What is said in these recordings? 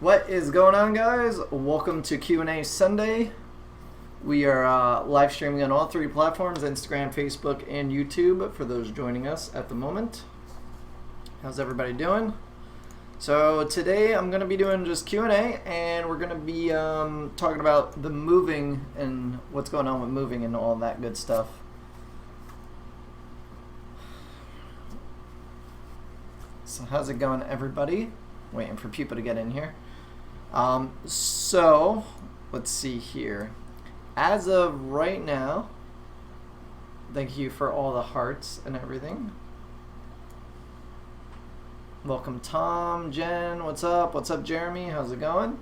What is going on, guys? Welcome to Q&A Sunday. We are live streaming on all three platforms, Instagram, Facebook, and YouTube, for those joining us at the moment. How's everybody doing? So today I'm going to be doing just Q&A, and we're going to be talking about the moving and what's going on with moving and all that good stuff. So how's it going, everybody? Waiting for people to get in here. So let's see here. As of right now, thank you for all the hearts and everything. Welcome, Tom, Jen. What's up? What's up, Jeremy? How's it going?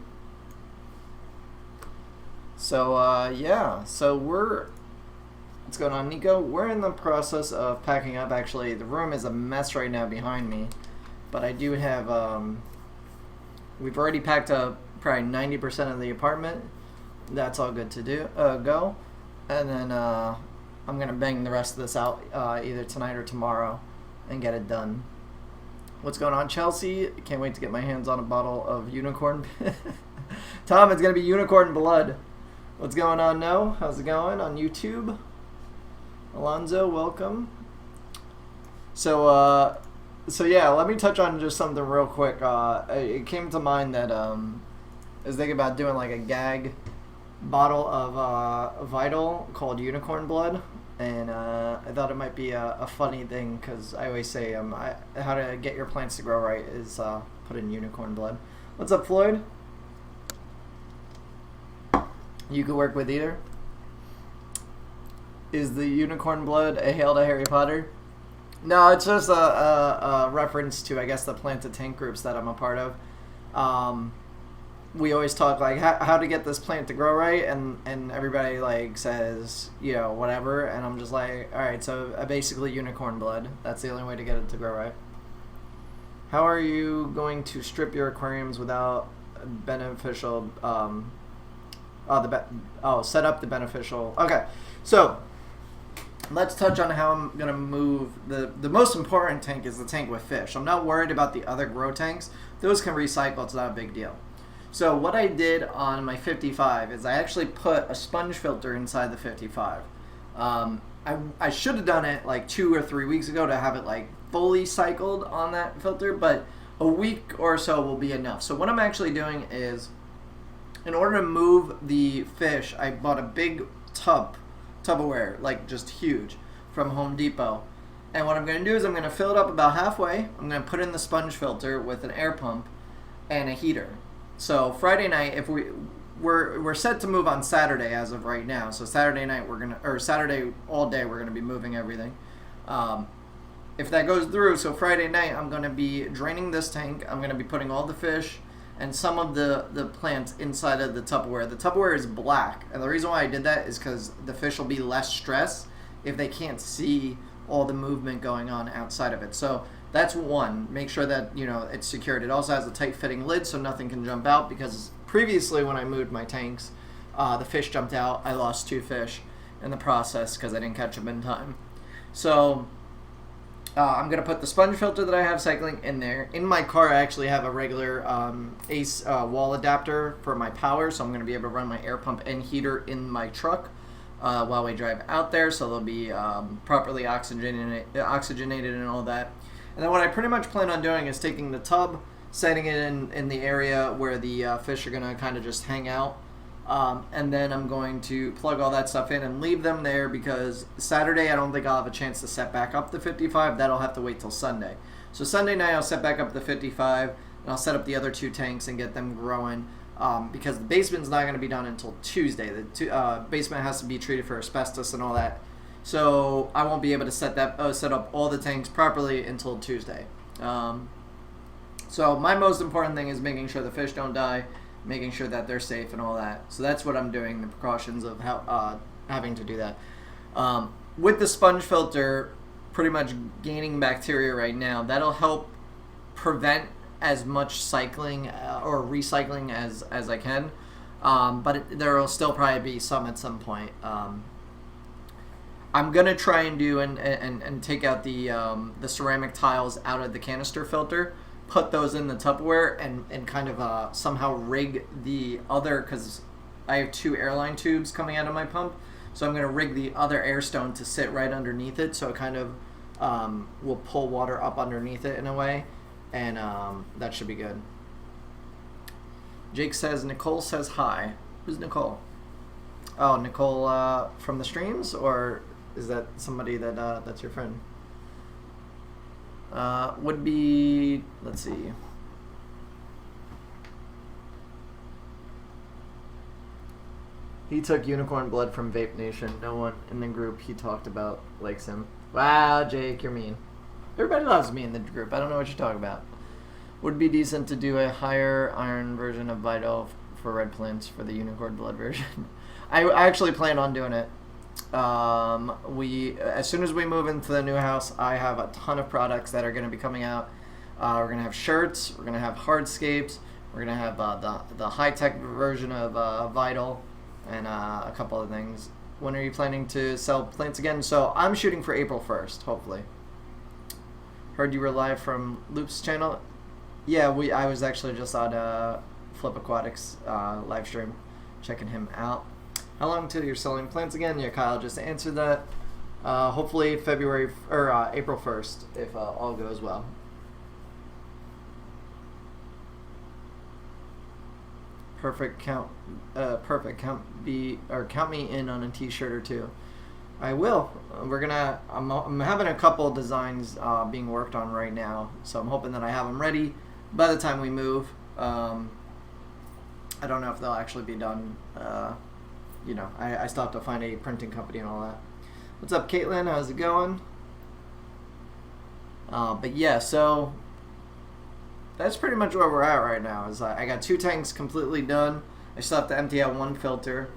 So yeah. So what's going on, Nico? We're in the process of packing up. Actually, the room is a mess right now behind me, but I do have we've already packed up probably 90% of the apartment. That's all good to do. Go. And then I'm going to bang the rest of this out either tonight or tomorrow and get it done. What's going on, Chelsea? Can't wait to get my hands on a bottle of unicorn. Tom, it's going to be unicorn blood. What's going on, No? How's it going on YouTube? Alonzo, welcome. So yeah, let me touch on just something real quick. It came to mind that I was thinking about doing like a gag bottle of Vital called Unicorn Blood, and I thought it might be a funny thing because I always say how to get your plants to grow right is put in unicorn blood. What's up, Floyd? You could work with either. Is the unicorn blood a hail to Harry Potter? No, it's just a reference to, I guess, the planted tank groups that I'm a part of. We always talk like how to get this plant to grow right, and everybody like says, you know, whatever, and I'm just like, all right, so basically unicorn blood. That's the only way to get it to grow right. How are you going to strip your aquariums without beneficial? Set up the beneficial. Okay, so. Let's touch on how I'm going to move. The most important tank is the tank with fish. I'm not worried about the other grow tanks. Those can recycle. It's not a big deal. So what I did on my 55 is I actually put a sponge filter inside the 55. I should have done it like 2 or 3 weeks ago to have it like fully cycled on that filter, but a week or so will be enough. So what I'm actually doing is, in order to move the fish, I bought a big Tupperware, like just huge, from Home Depot. And what I'm going to do is I'm going to fill it up about halfway. I'm going to put in the sponge filter with an air pump and a heater. So Friday night, if we're set to move on Saturday as of right now. So Saturday night Saturday all day we're gonna be moving everything. If that goes through, so Friday night I'm gonna be draining this tank. I'm gonna be putting all the fish and some of the plants inside of the Tupperware. The Tupperware is black, and the reason why I did that is because the fish will be less stressed if they can't see all the movement going on outside of it. So that's one. Make sure that, you know, it's secured. It also has a tight fitting lid so nothing can jump out, because previously when I moved my tanks, the fish jumped out. I lost 2 fish in the process because I didn't catch them in time. So I'm going to put the sponge filter that I have cycling in there. In my car, I actually have a regular ACE wall adapter for my power, so I'm going to be able to run my air pump and heater in my truck while we drive out there, so they'll be properly oxygenated and all that. And then what I pretty much plan on doing is taking the tub, setting it in the area where the fish are going to kind of just hang out. And then I'm going to plug all that stuff in and leave them there, because Saturday I don't think I'll have a chance to set back up the 55. That'll have to wait till Sunday. So Sunday night I'll set back up the 55, and I'll set up the other 2 tanks and get them growing, because the basement's not going to be done until Tuesday. The basement has to be treated for asbestos and all that. So I won't be able to set up all the tanks properly until Tuesday. So my most important thing is making sure the fish don't die, making sure that they're safe and all that. So that's what I'm doing, the precautions of how having to do that. With the sponge filter pretty much gaining bacteria right now, that'll help prevent as much cycling or recycling as I can. But there will still probably be some at some point. I'm gonna try and do and take out the ceramic tiles out of the canister filter, put those in the Tupperware and kind of somehow rig the other, because I have 2 airline tubes coming out of my pump. So I'm going to rig the other air stone to sit right underneath it, so it kind of will pull water up underneath it in a way, and that should be good. Jake says, Nicole says hi. Who's Nicole? Oh, Nicole from the streams, or is that somebody that that's your friend? Would be, let's see. He took unicorn blood from Vape Nation. No one in the group he talked about likes him. Wow, Jake, you're mean. Everybody loves me in the group. I don't know what you're talking about. Would be decent to do a higher iron version of Vital for red plants for the unicorn blood version. I actually plan on doing it. As soon as we move into the new house, I have a ton of products that are going to be coming out. We're going to have shirts. We're going to have hardscapes. We're going to have the high-tech version of Vital. And a couple other things. When are you planning to sell plants again? So I'm shooting for April 1st, hopefully. Heard you were live from Loop's channel. Yeah, I was actually just on Flip Aquatics live stream, checking him out. How long till you're selling plants again? Yeah, Kyle just answered that. Hopefully April 1st, if all goes well. Perfect. Count me in on a t-shirt or 2. I will. I'm having a couple designs being worked on right now, so I'm hoping that I have them ready by the time we move. I don't know if they'll actually be done. I still have to find a printing company and all that. What's up, Caitlin? How's it going? But yeah, so that's pretty much where we're at right now. Is I got 2 tanks completely done. I still have to empty out 1 filter.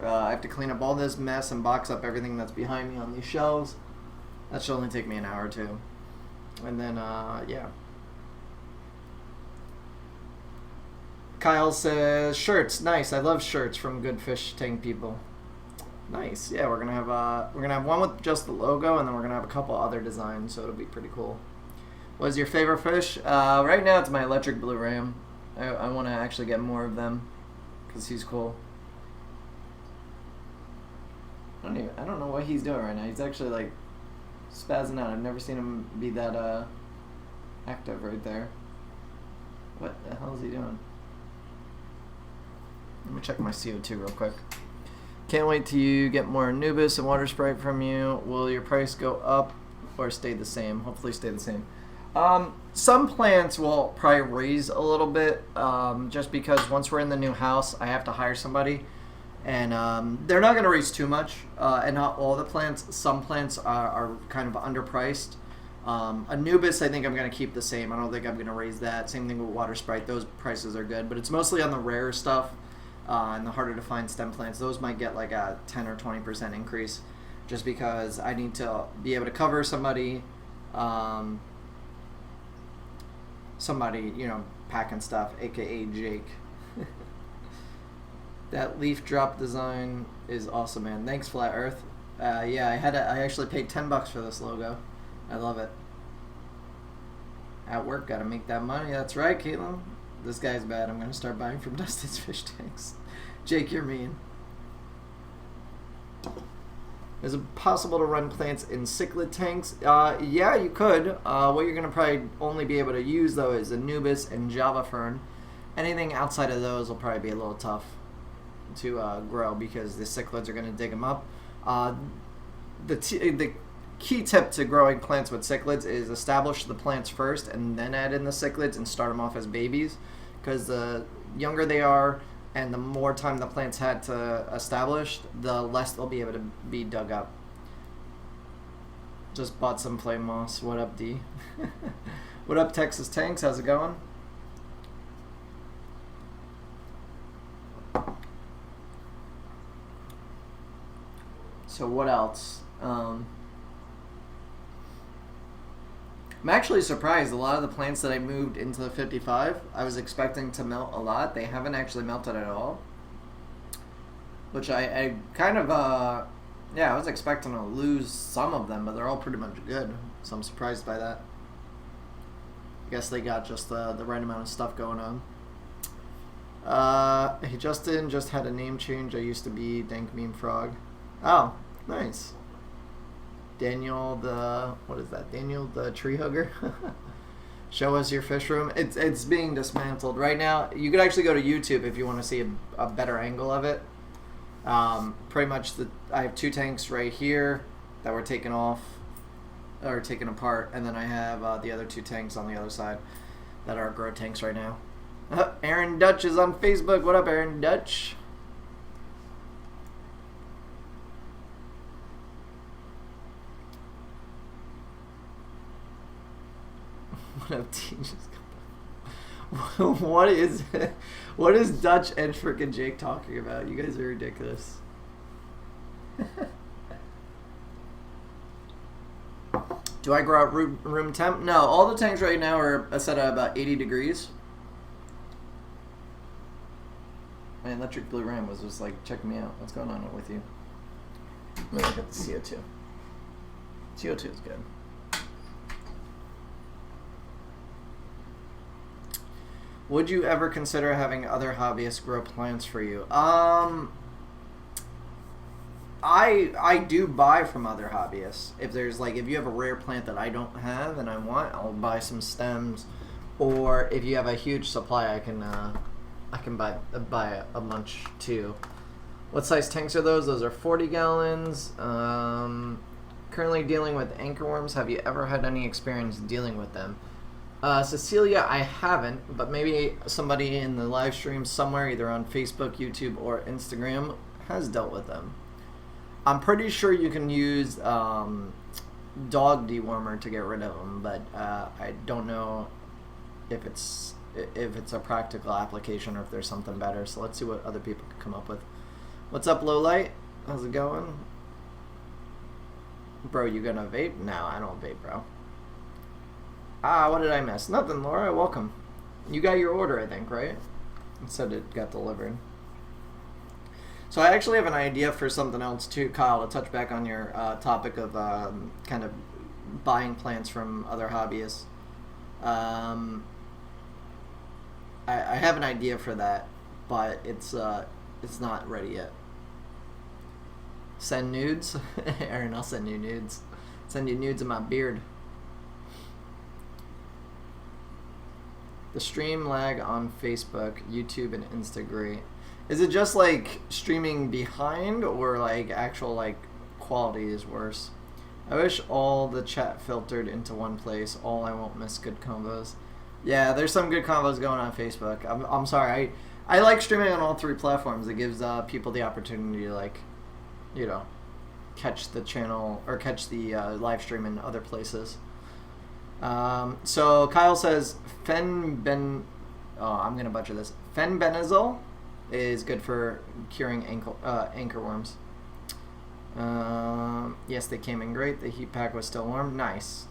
I have to clean up all this mess and box up everything that's behind me on these shelves. That should only take me an hour or 2. And then, yeah. Kyle says, shirts, nice. I love shirts from Good Fish Tank people. Nice. Yeah, we're gonna have one with just the logo, and then we're gonna have a couple other designs, so it'll be pretty cool. What is your favorite fish? Right now it's my electric blue ram. I want to actually get more of them because he's cool. I don't know what he's doing right now. He's actually like spazzing out. I've never seen him be that active right there. What the hell is he doing? Let me check my CO2 real quick. Can't wait till you get more Anubis and Water Sprite from you. Will your price go up or stay the same? Hopefully stay the same. Some plants will probably raise a little bit, just because once we're in the new house, I have to hire somebody, and they're not going to raise too much, and not all the plants. Some plants are kind of underpriced. Anubis, I think I'm going to keep the same. I don't think I'm going to raise that. Same thing with Water Sprite. Those prices are good, but it's mostly on the rarer stuff, and the harder to find stem plants. Those might get like a 10 or 20% increase, just because I need to be able to cover somebody, packing stuff, aka Jake. That leaf drop design is awesome, man. Thanks, Flat Earth. Yeah, I actually paid $10 for this logo. I love it. At work, gotta make that money. That's right, Caitlin. This guy's bad. I'm gonna start buying from Dustin's fish tanks. Jake, you're mean. Is it possible to run plants in cichlid tanks? Yeah, you could. What you're going to probably only be able to use, though, is Anubis and Java Fern. Anything outside of those will probably be a little tough to grow because the cichlids are going to dig them up. The key tip to growing plants with cichlids is establish the plants first and then add in the cichlids and start them off as babies, because the younger they are and the more time the plants had to establish, the less they'll be able to be dug up. Just bought some flame moss. What up, D? What up, Texas Tanks? How's it going? So what else? I'm actually surprised. A lot of the plants that I moved into the 55, I was expecting to melt a lot. They haven't actually melted at all. Which I kind of, I was expecting to lose some of them, but they're all pretty much good. So I'm surprised by that. I guess they got just the right amount of stuff going on. Hey, Justin just had a name change. I used to be Dank Meme Frog. Oh, nice. Daniel the, what is that? Daniel the tree hugger? Show us your fish room. It's being dismantled right now. You could actually go to YouTube if you want to see a better angle of it. Pretty much I have 2 tanks right here that were taken off or taken apart, and then I have the other 2 tanks on the other side that are grow tanks right now. Aaron Dutch is on Facebook. What up, Aaron Dutch? What up, teachers? What is it? What is Dutch and frickin' Jake talking about? You guys are ridiculous. Do I grow out room temp? No, all the tanks right now are set at about 80 degrees. My electric blue ram was just like checking me out. What's going on with you? Let me look at the CO2. CO2 is good. Would you ever consider having other hobbyists grow plants for you? I do buy from other hobbyists. If you have a rare plant that I don't have and I want, I'll buy some stems. Or if you have a huge supply, I can buy a bunch too. What size tanks are those? Those are 40 gallons. Currently dealing with anchorworms. Have you ever had any experience dealing with them? Cecilia, I haven't, but maybe somebody in the live stream somewhere, either on Facebook, YouTube, or Instagram, has dealt with them. I'm pretty sure you can use dog dewormer to get rid of them, but I don't know if it's a practical application or if there's something better. So let's see what other people can come up with. What's up, Lowlight? How's it going? Bro, you gonna vape? No, I don't vape, bro. What did I miss? Nothing, Laura. Welcome. You got your order, I think, right? It said it got delivered. So I actually have an idea for something else too, Kyle, to touch back on your topic of kind of buying plants from other hobbyists. I have an idea for that, but it's not ready yet. Send nudes? Aaron, I'll send you nudes. Send you nudes of my beard. The stream lag on Facebook, YouTube, and Instagram. Is it just like streaming behind, or like actual like quality is worse? I wish all the chat filtered into one place. All I won't miss good combos. Yeah, there's some good combos going on Facebook. I'm sorry. I like streaming on all 3 platforms. It gives people the opportunity to, like, you know, catch the channel or catch the live stream in other places. So Kyle says I'm gonna butcher this. Fenbendazole is good for curing anchorworms. Yes, they came in great. The heat pack was still warm. Nice.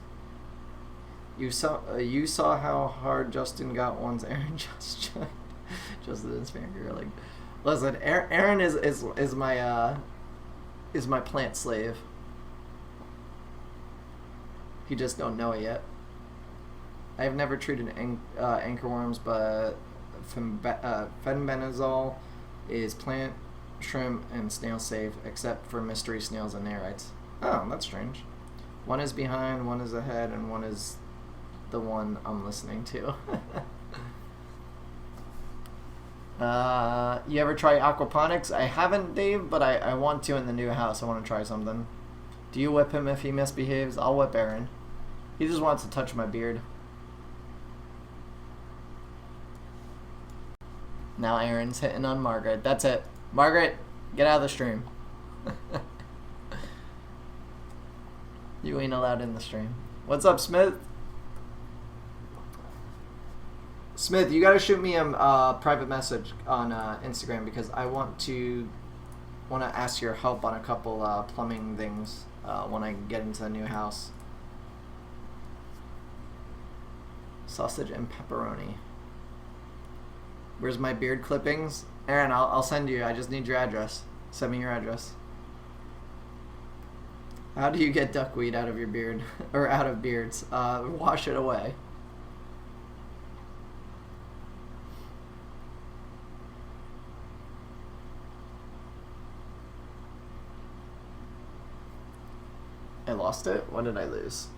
You saw how hard Justin got once Aaron just joined. Justin's fangirling. Listen, Aaron is my plant slave. You just don't know it yet. I have never treated anchorworms, but fenbendazole is plant, shrimp, and snail safe, except for mystery snails and nerites. Oh, that's strange. One is behind, one is ahead, and one is the one I'm listening to. You ever try aquaponics? I haven't, Dave, but I want to in the new house. I want to try something. Do you whip him if he misbehaves? I'll whip Aaron. He just wants to touch my beard. Now Aaron's hitting on Margaret. That's it. Margaret, get out of the stream. You ain't allowed in the stream. What's up, Smith? Smith, you gotta shoot me a private message on Instagram, because I want to ask your help on a couple plumbing things when I get into the new house. Sausage and pepperoni. Where's my beard clippings? Aaron, I'll send you. I just need your address. Send me your address. How do you get duckweed out of your beard? Or out of beards? Wash it away. I lost it? What did I lose?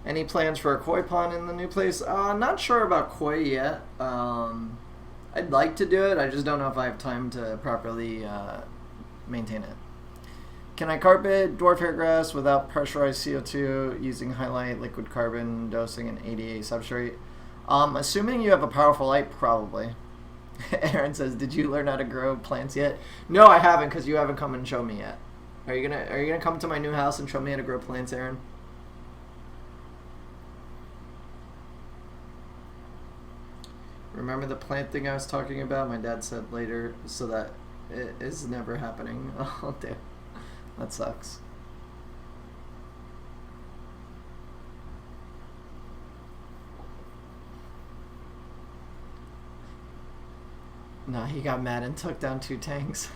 Any plans for a koi pond in the new place? Not sure about koi yet. I'd like to do it. I just don't know if I have time to properly maintain it. Can I carpet dwarf hair grass without pressurized CO2 using highlight, liquid carbon, dosing, and ADA substrate? Assuming you have a powerful light, probably. Aaron says, "Did you learn how to grow plants yet?" No, I haven't, because you haven't come and shown me yet. Are you gonna come to my new house and show me how to grow plants, Aaron? Remember the plant thing I was talking about? My dad said later, so that it is never happening. Oh, damn. That sucks. No, he got mad and took down 2 tanks.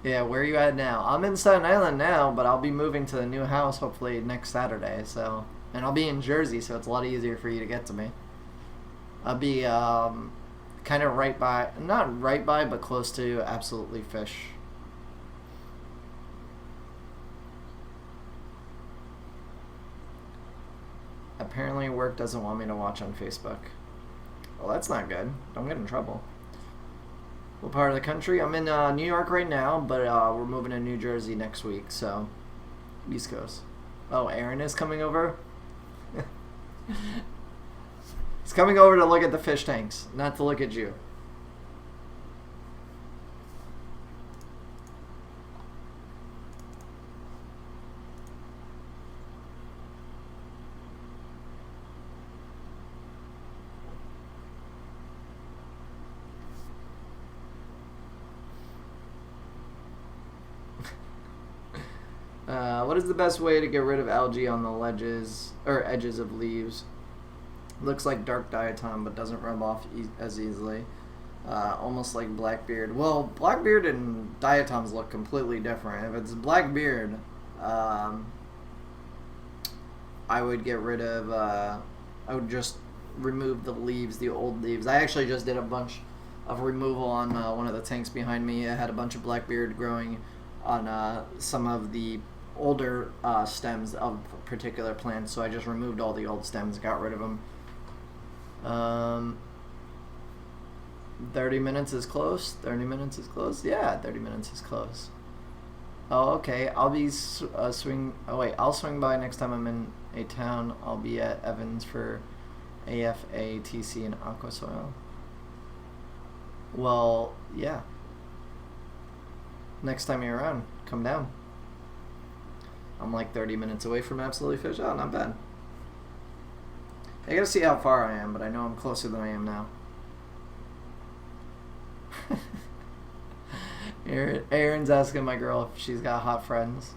Yeah, where are you at now? I'm in Staten Island now, but I'll be moving to the new house hopefully next Saturday. So, and I'll be in Jersey, so it's a lot easier for you to get to me. I'll be kind of right by, not right by, but close to Absolutely Fish. Apparently work doesn't want me to watch on Facebook. Well, that's not good. Don't get in trouble. What part of the country? I'm in New York right now, but we're moving to New Jersey next week, so East Coast. Oh, Aaron is coming over? He's coming over to look at the fish tanks, not to look at you. What is the best way to get rid of algae on the ledges or edges of leaves? Looks like dark diatom, but doesn't rub off as easily. Almost like blackbeard. Well, blackbeard and diatoms look completely different. If it's blackbeard, I would get rid of. I would just remove the leaves, the old leaves. I actually just did a bunch of removal on one of the tanks behind me. I had a bunch of blackbeard growing on some of the older stems of particular plants, so I just removed all the old stems, got rid of them. 30 minutes is close. 30 minutes is close. Yeah, 30 minutes is close. Oh, okay. I'll be swing. Oh wait, I'll swing by next time I'm in a town. I'll be at Evans for AFA, TC, and Aqua Soil. Well, yeah. Next time you're around, come down. I'm like 30 minutes away from Absolutely Fish. Oh, not bad. I gotta see how far I am, but I know I'm closer than I am now. Aaron's asking my girl if she's got hot friends.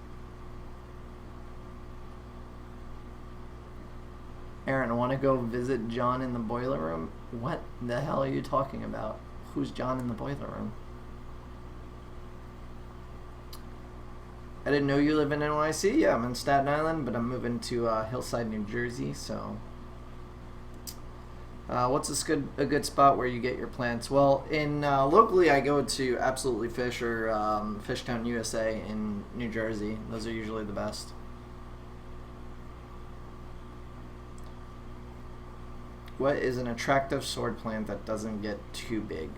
Aaron, want to go visit John in the boiler room? What the hell are you talking about? Who's John in the boiler room? I didn't know you live in NYC. Yeah, I'm in Staten Island, but I'm moving to Hillside, New Jersey. So, what's a good spot where you get your plants? Well, in locally, I go to Absolutely Fish or Fishtown USA in New Jersey. Those are usually the best. What is an attractive sword plant that doesn't get too big?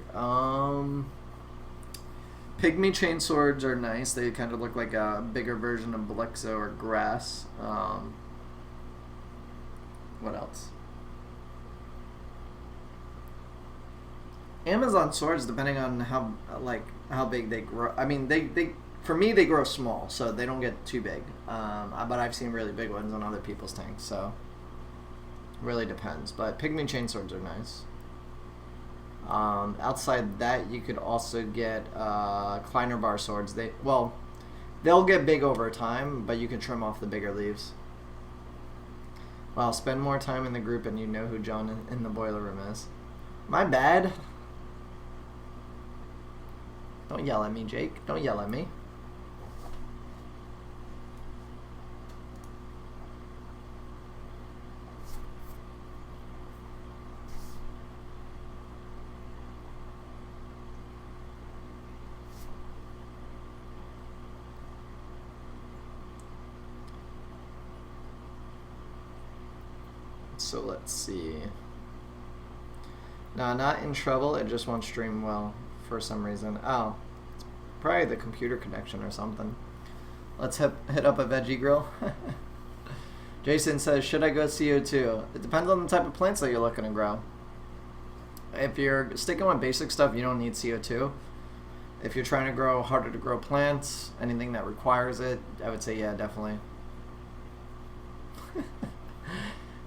Pygmy chain swords are nice. They kind of look like a bigger version of Blexo or grass. What else? Amazon swords, depending on how big they grow. I mean, they for me they grow small, so they don't get too big. But I've seen really big ones on other people's tanks, so really depends. But pygmy chain swords are nice. Outside that, you could also get Kleiner bar swords. They'll get big over time, but you can trim off the bigger leaves. Well, spend more time in the group and you know who John in the boiler room is. My bad. Don't yell at me, Jake. Don't yell at me. So let's see. No, not in trouble. It just won't stream well for some reason. Oh, it's probably the computer connection or something. Let's hit up a veggie grill. Jason says, should I go CO2? It depends on the type of plants that you're looking to grow. If you're sticking with basic stuff, you don't need CO2. If you're trying to grow harder to grow plants, anything that requires it, I would say yeah, definitely.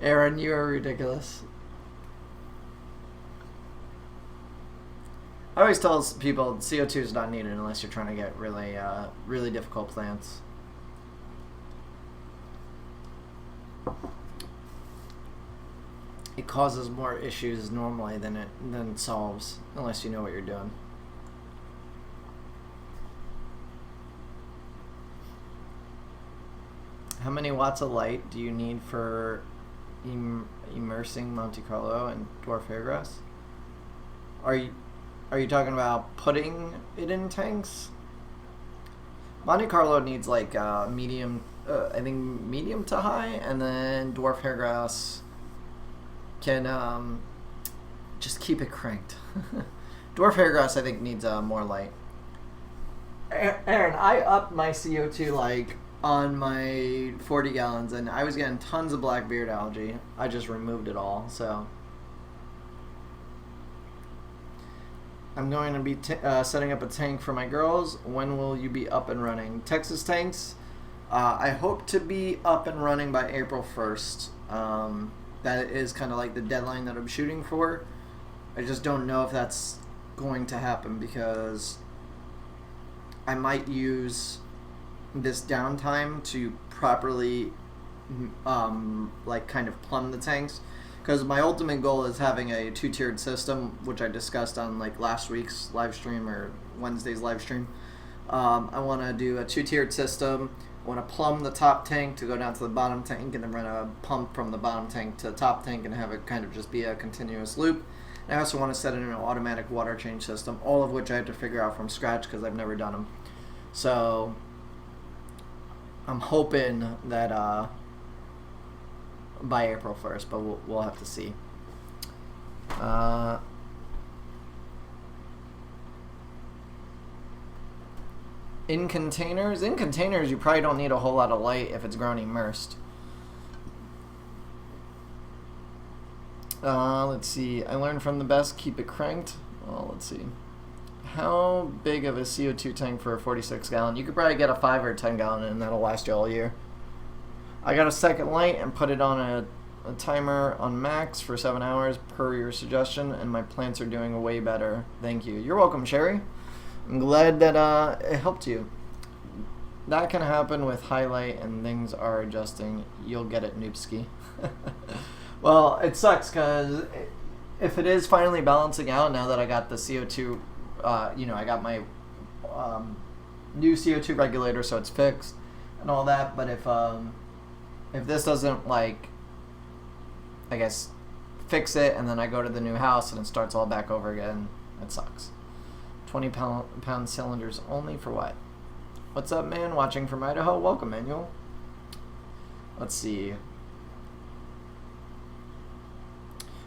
Aaron, you are ridiculous. I always tell people CO2 is not needed unless you're trying to get really, really difficult plants. It causes more issues normally than it solves, unless you know what you're doing. How many watts of light do you need for immersing Monte Carlo and dwarf hairgrass? Are you talking about putting it in tanks? Monte Carlo needs like medium, I think medium to high, and then dwarf hairgrass can just keep it cranked. Dwarf hairgrass I think needs more light. Aaron, I upped my CO2 like on my 40 gallons, and I was getting tons of black beard algae. I just removed it all, so. I'm going to be setting up a tank for my girls. When will you be up and running? Texas tanks, I hope to be up and running by April 1st. That is kind of like the deadline that I'm shooting for. I just don't know if that's going to happen because I might use this downtime to properly like kind of plumb the tanks, because my ultimate goal is having a two-tiered system, which I discussed on like last week's live stream or Wednesday's live stream. I want to do a two-tiered system. I want to plumb the top tank to go down to the bottom tank, and then run a pump from the bottom tank to the top tank and have it kind of just be a continuous loop. And I also want to set in an automatic water change system, all of which I have to figure out from scratch because I've never done them. So I'm hoping that by April 1st, but we'll have to see. In containers, you probably don't need a whole lot of light if it's grown immersed. Let's see. I learned from the best. Keep it cranked. Well, let's see. How big of a CO2 tank for a 46 gallon? You could probably get a 5 or 10 gallon and that'll last you all year. I got a second light and put it on a timer on max for 7 hours per your suggestion, and my plants are doing way better. Thank you. You're welcome, Sherry. I'm glad that it helped you. That can happen with highlight and things are adjusting. You'll get it, Noobski. Well, it sucks because if it is finally balancing out now that I got the CO2, I got my new CO2 regulator, so it's fixed and all that. But if this doesn't, like, I guess, fix it, and then I go to the new house and it starts all back over again, it sucks. 20-pound cylinders only for what? What's up, man? Watching from Idaho? Welcome, Manuel. Let's see.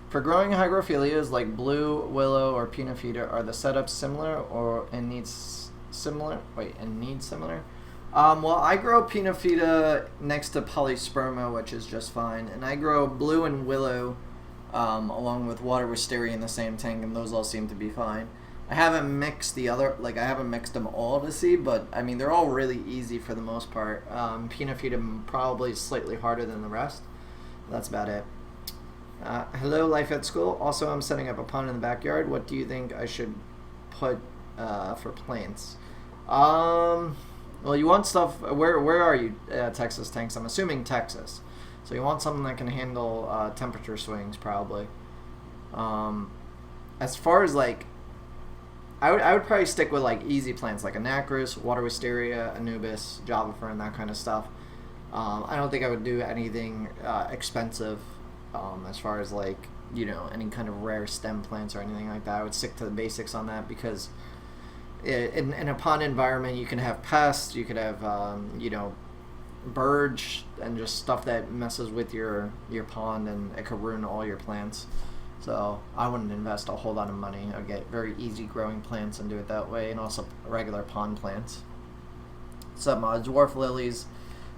For growing hygrophilias like blue, willow, or pinafida, are the setups similar or and needs similar? Well, I grow pinafida next to polysperma, which is just fine, and I grow blue and willow along with water wisteria in the same tank, and those all seem to be fine. I haven't mixed I haven't mixed them all to see, but I mean they're all really easy for the most part. Pinafida probably slightly harder than the rest. That's about it. Hello, Life at School. Also, I'm setting up a pond in the backyard. What do you think I should put for plants? Well, you want stuff. Where are you? Texas tanks. I'm assuming Texas. So you want something that can handle temperature swings, probably. As far as like, I would probably stick with like easy plants like Anacris, water wisteria, Anubis, Java fern, that kind of stuff. I don't think I would do anything expensive as far as like any kind of rare stem plants or anything like that. I would stick to the basics on that because in a pond environment you can have pests, you could have birds and just stuff that messes with your pond, and it could ruin all your plants. So I wouldn't invest a whole lot of money. I'd get very easy growing plants and do it that way, and also regular pond plants. Some dwarf lilies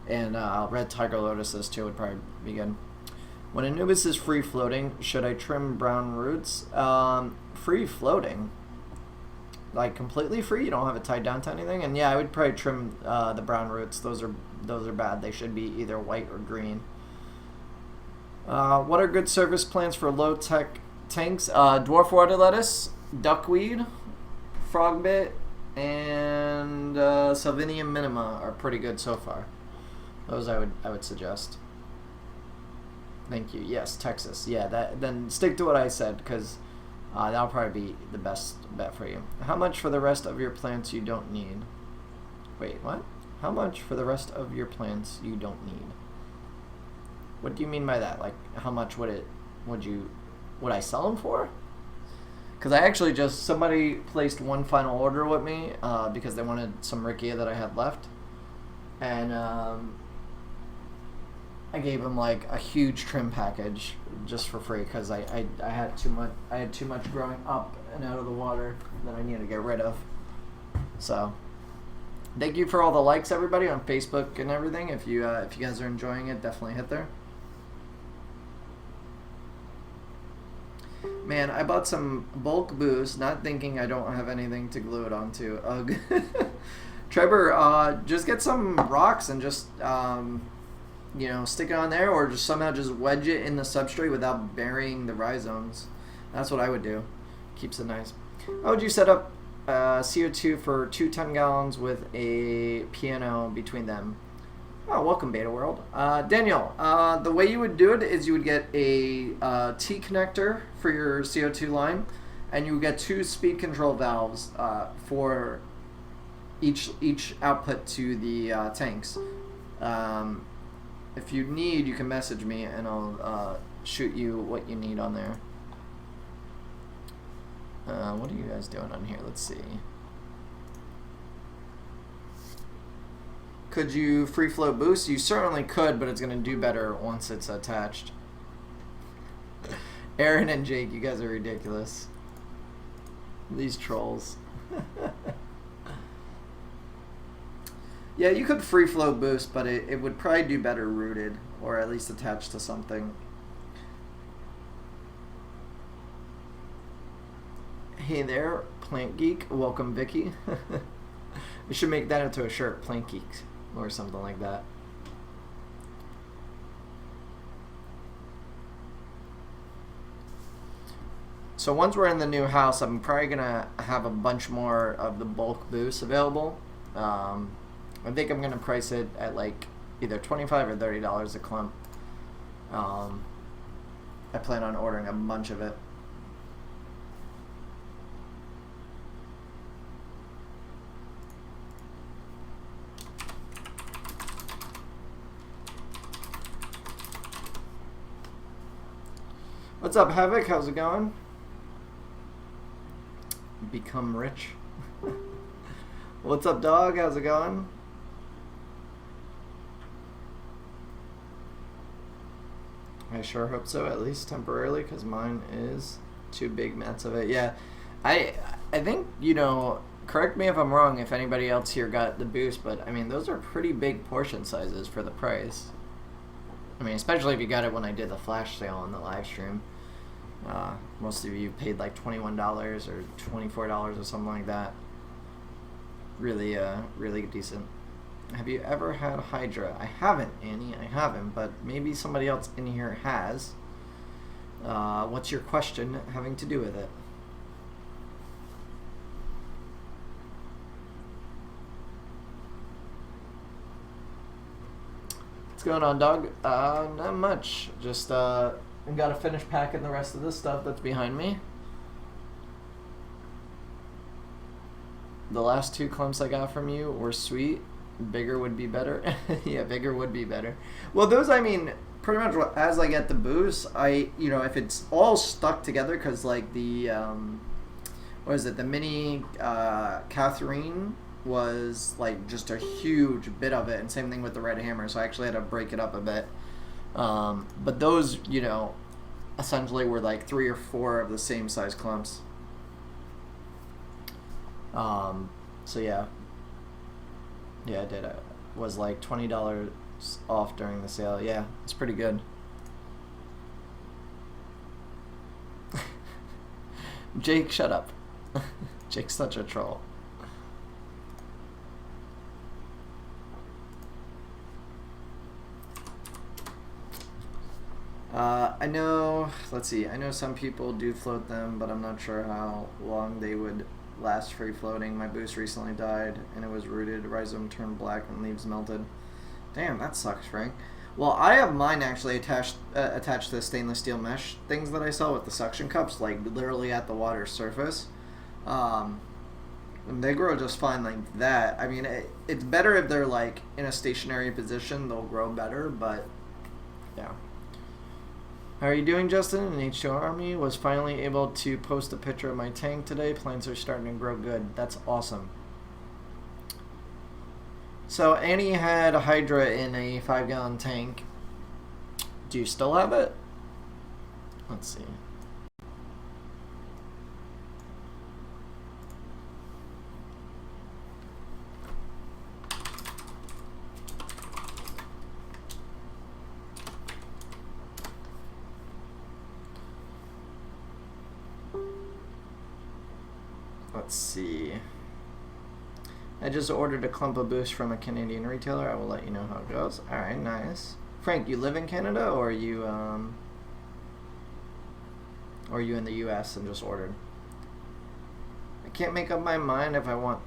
and red tiger lotuses too would probably be good. When Anubis is free floating, should I trim brown roots? Free floating, like completely free. You don't have it tied down to anything. And yeah, I would probably trim the brown roots. Those are bad. They should be either white or green. What are good service plants for low-tech tanks? Dwarf water lettuce, duckweed, frogbit, and Salvinium minima are pretty good so far. Those I would suggest. Thank you. Yes, Texas. Yeah, then stick to what I said, because that'll probably be the best bet for you. How much for the rest of your plants you don't need? Wait, what? How much for the rest of your plants you don't need? What do you mean by that? Like, how much would I sell them for? Because I actually somebody placed one final order with me because they wanted some Rickia that I had left, and I gave them like a huge trim package just for free because I had too much growing up and out of the water that I needed to get rid of. So thank you for all the likes, everybody, on Facebook and everything. If you guys are enjoying it, definitely hit there. Man, I bought some bulk booze, not thinking I don't have anything to glue it onto. Ugh. Trevor, just get some rocks and just, stick it on there, or just somehow just wedge it in the substrate without burying the rhizomes. That's what I would do. Keeps it nice. How would you set up CO2 for 2 10 gallons with a piano between them? Oh, welcome, Beta World. Daniel, the way you would do it is you would get a T connector for your CO2 line, and you would get 2 speed control valves for each output to the tanks. If you need, you can message me, and I'll shoot you what you need on there. What are you guys doing on here? Let's see. Could you free flow boost? You certainly could, but it's going to do better once it's attached. Aaron and Jake, you guys are ridiculous. These trolls. Yeah, you could free flow boost, but it would probably do better rooted, or at least attached to something. Hey there, Plant Geek. Welcome, Vicky. We should make that into a shirt, Plant Geek, or something like that. So once we're in the new house, I'm probably gonna have a bunch more of the bulk boost available. I think I'm gonna price it at like either $25 or $30 a clump. I plan on ordering a bunch of it. What's up, Havoc? How's it going? Become rich. What's up, dog? How's it going? I sure hope so, at least temporarily, because mine is 2 big mats of it. Yeah, I think, correct me if I'm wrong, if anybody else here got the boost, but I mean, those are pretty big portion sizes for the price. I mean, especially if you got it when I did the flash sale on the live stream. Most of you paid like $21 or $24 or something like that. Really, really decent. Have you ever had Hydra? I haven't, Annie. I haven't, but maybe somebody else in here has. What's your question having to do with it? What's going on, dog? Not much. Just got to finish packing the rest of this stuff that's behind me. The last 2 clumps I got from you were sweet. Bigger would be better. Yeah, bigger would be better. Well, those, I mean, pretty much as I get the boost, if it's all stuck together, because like the, what is it, the mini Catherine was like just a huge bit of it, and same thing with the red hammer, so I actually had to break it up a bit. But those, you know, essentially were like 3 or 4 of the same size clumps. So yeah, I did. It was like $20 off during the sale. Yeah, it's pretty good. Jake, shut up. Jake's such a troll. I know, let's see, I know some people do float them, but I'm not sure how long they would last free floating. My boost recently died, and it was rooted. Rhizome turned black and leaves melted. Damn, that sucks, Frank. Well, I have mine actually attached to the stainless steel mesh things that I sell with the suction cups, like literally at the water's surface. And they grow just fine like that. I mean, it's better if they're like in a stationary position, they'll grow better, but yeah. How are you doing, Justin? In H2 Army was finally able to post a picture of my tank today. Plants are starting to grow good. That's awesome. So Annie had a Hydra in a 5-gallon tank. Do you still have it? Let's see. Let's see. I just ordered a clump of boost from a Canadian retailer. I will let you know how it goes. Alright, nice. Frank, you live in Canada, or are you in the US and just ordered? I can't make up my mind if I want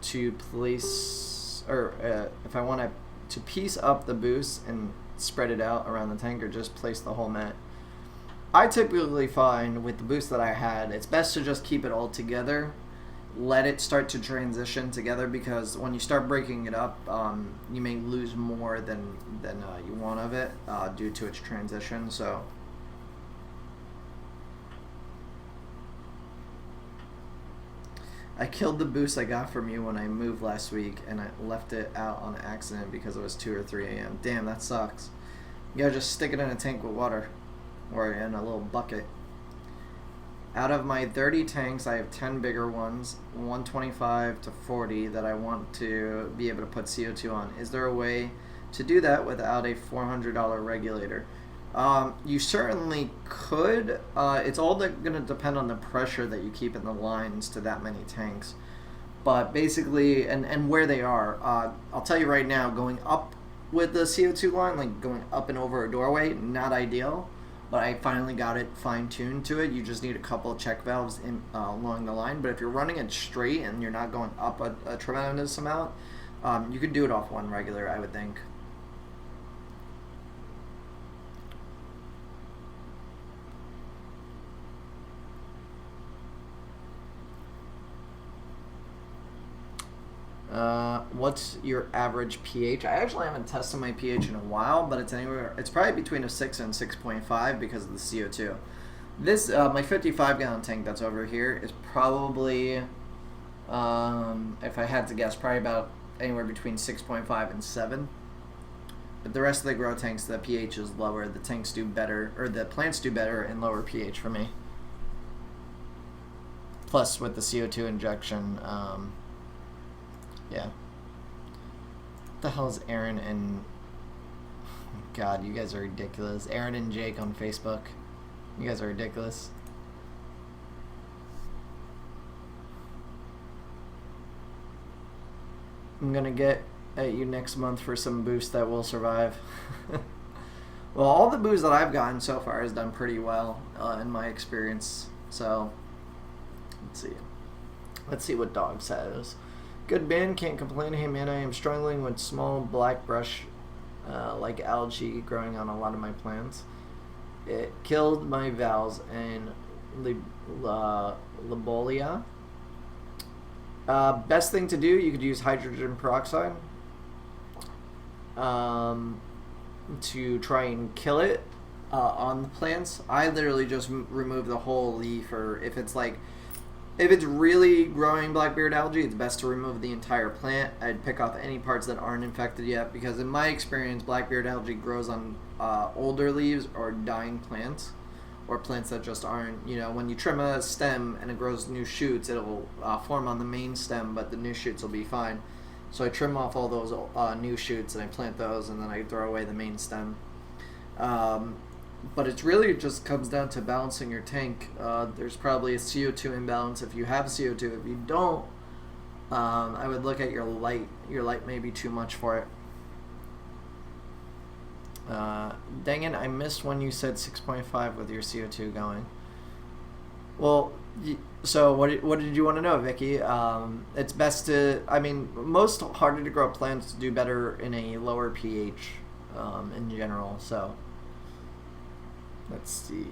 to place, or if I want to piece up the boost and spread it out around the tank, or just place the whole mat. I typically find with the boost that I had, it's best to just keep it all together. Let it start to transition together, because when you start breaking it up, you may lose more than you want of it due to its transition. So I killed the boost I got from you when I moved last week, and I left it out on accident because it was 2 or 3 a.m. Damn, that sucks. You gotta just stick it in a tank with water, or in a little bucket. Out of my 30 tanks, I have 10 bigger ones, 125 to 40 that I want to be able to put CO2 on. Is there a way to do that without a $400 regulator? You certainly could. It's all going to depend on the pressure that you keep in the lines to that many tanks. But basically, and where they are, I'll tell you right now, going up with the CO2 line, like going up and over a doorway, not ideal. But I finally got it fine-tuned to it. You just need a couple of check valves along the line. But if you're running it straight and you're not going up a tremendous amount, you could do it off one regular, I would think. What's your average pH? I actually haven't tested my pH in a while, but it's probably between a 6 and 6.5 because of the CO2. This my 55-gallon tank that's over here is probably, if I had to guess, probably about anywhere between 6.5 and 7. But the rest of the grow tanks, the pH is lower. The tanks do better, or the plants do better in lower pH for me. Plus with the CO2 injection, yeah. What the hell is Aaron and... God, you guys are ridiculous. Aaron and Jake on Facebook. You guys are ridiculous. I'm gonna get at you next month for some boost that will survive. Well, all the boost that I've gotten so far has done pretty well in my experience. So, let's see. Let's see what Dog says. Good Ben, can't complain. Hey man, I am struggling with small black brush like algae growing on a lot of my plants. It killed my valves and Libolia. Best thing to do, you could use hydrogen peroxide to try and kill it on the plants. I literally just remove the whole leaf, or if it's like If it's really growing blackbeard algae, it's best to remove the entire plant. I'd pick off any parts that aren't infected yet, because in my experience, blackbeard algae grows on older leaves or dying plants, or plants that just aren't, when you trim a stem and it grows new shoots, it'll form on the main stem, but the new shoots will be fine. So I trim off all those new shoots and I plant those, and then I throw away the main stem. But it really just comes down to balancing your tank. There's probably a CO2 imbalance if you have CO2. If you don't, I would look at your light. Your light may be too much for it. Dang it, I missed when you said 6.5 with your CO2 going. Well, so what did you want to know, Vicky? It's best to, most harder to grow plants do better in a lower pH in general, so. Let's see.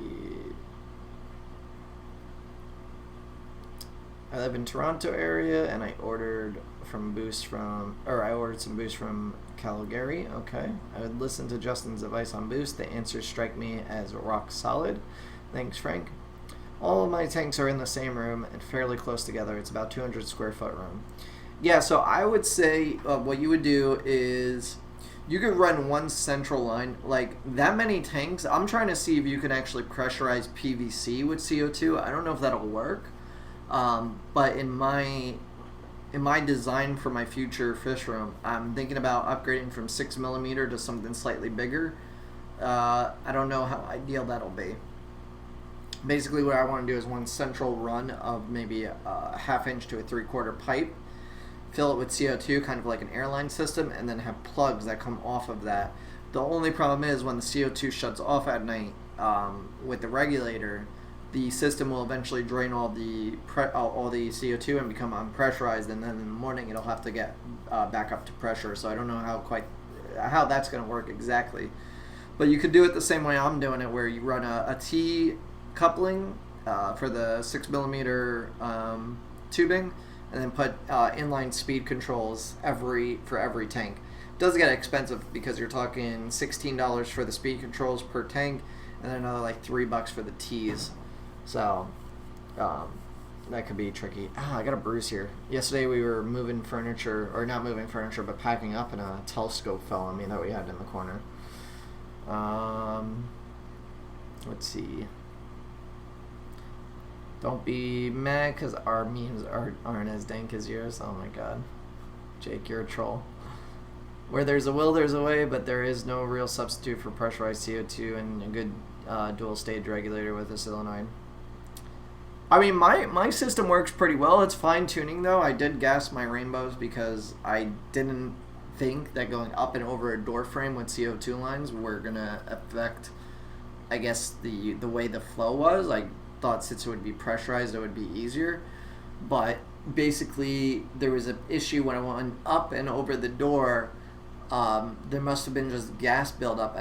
I live in Toronto area, and I ordered some boost from Calgary. Okay. I would listen to Justin's advice on boost. The answers strike me as rock solid. Thanks, Frank. All of my tanks are in the same room and fairly close together. It's about 200 square foot room. Yeah, so I would say what you would do is you could run one central line. Like, that many tanks, I'm trying to see if you can actually pressurize PVC with CO2. I don't know if that'll work. But in my design for my future fish room, I'm thinking about upgrading from 6mm to something slightly bigger. I don't know how ideal that'll be. Basically, what I want to do is one central run of maybe a 1/2 inch to a 3/4 pipe. Fill it with CO2, kind of like an airline system, and then have plugs that come off of that. The only problem is when the CO2 shuts off at night with the regulator, the system will eventually drain all the CO2 and become unpressurized, and then in the morning it'll have to get back up to pressure. So I don't know how that's going to work exactly. But you could do it the same way I'm doing it, where you run a T coupling for the 6mm tubing, and then put inline speed controls for every tank. It does get expensive because you're talking $16 for the speed controls per tank, and then another like $3 for the T's. So that could be tricky. I got a bruise here. Yesterday we were moving furniture, or not moving furniture, but packing up, and a telescope fell on me that we had in the corner. Let's see. Don't be mad because our memes aren't as dank as yours. Oh my god. Jake, you're a troll. Where there's a will, there's a way, but there is no real substitute for pressurized CO2 and a good dual stage regulator with a solenoid. My system works pretty well. It's fine tuning though. I did gas my rainbows because I didn't think that going up and over a door frame with CO2 lines were gonna affect, I guess, the way the flow was. I thought since it would be pressurized it would be easier, but basically there was an issue when I went up and over the door. There must have been just gas buildup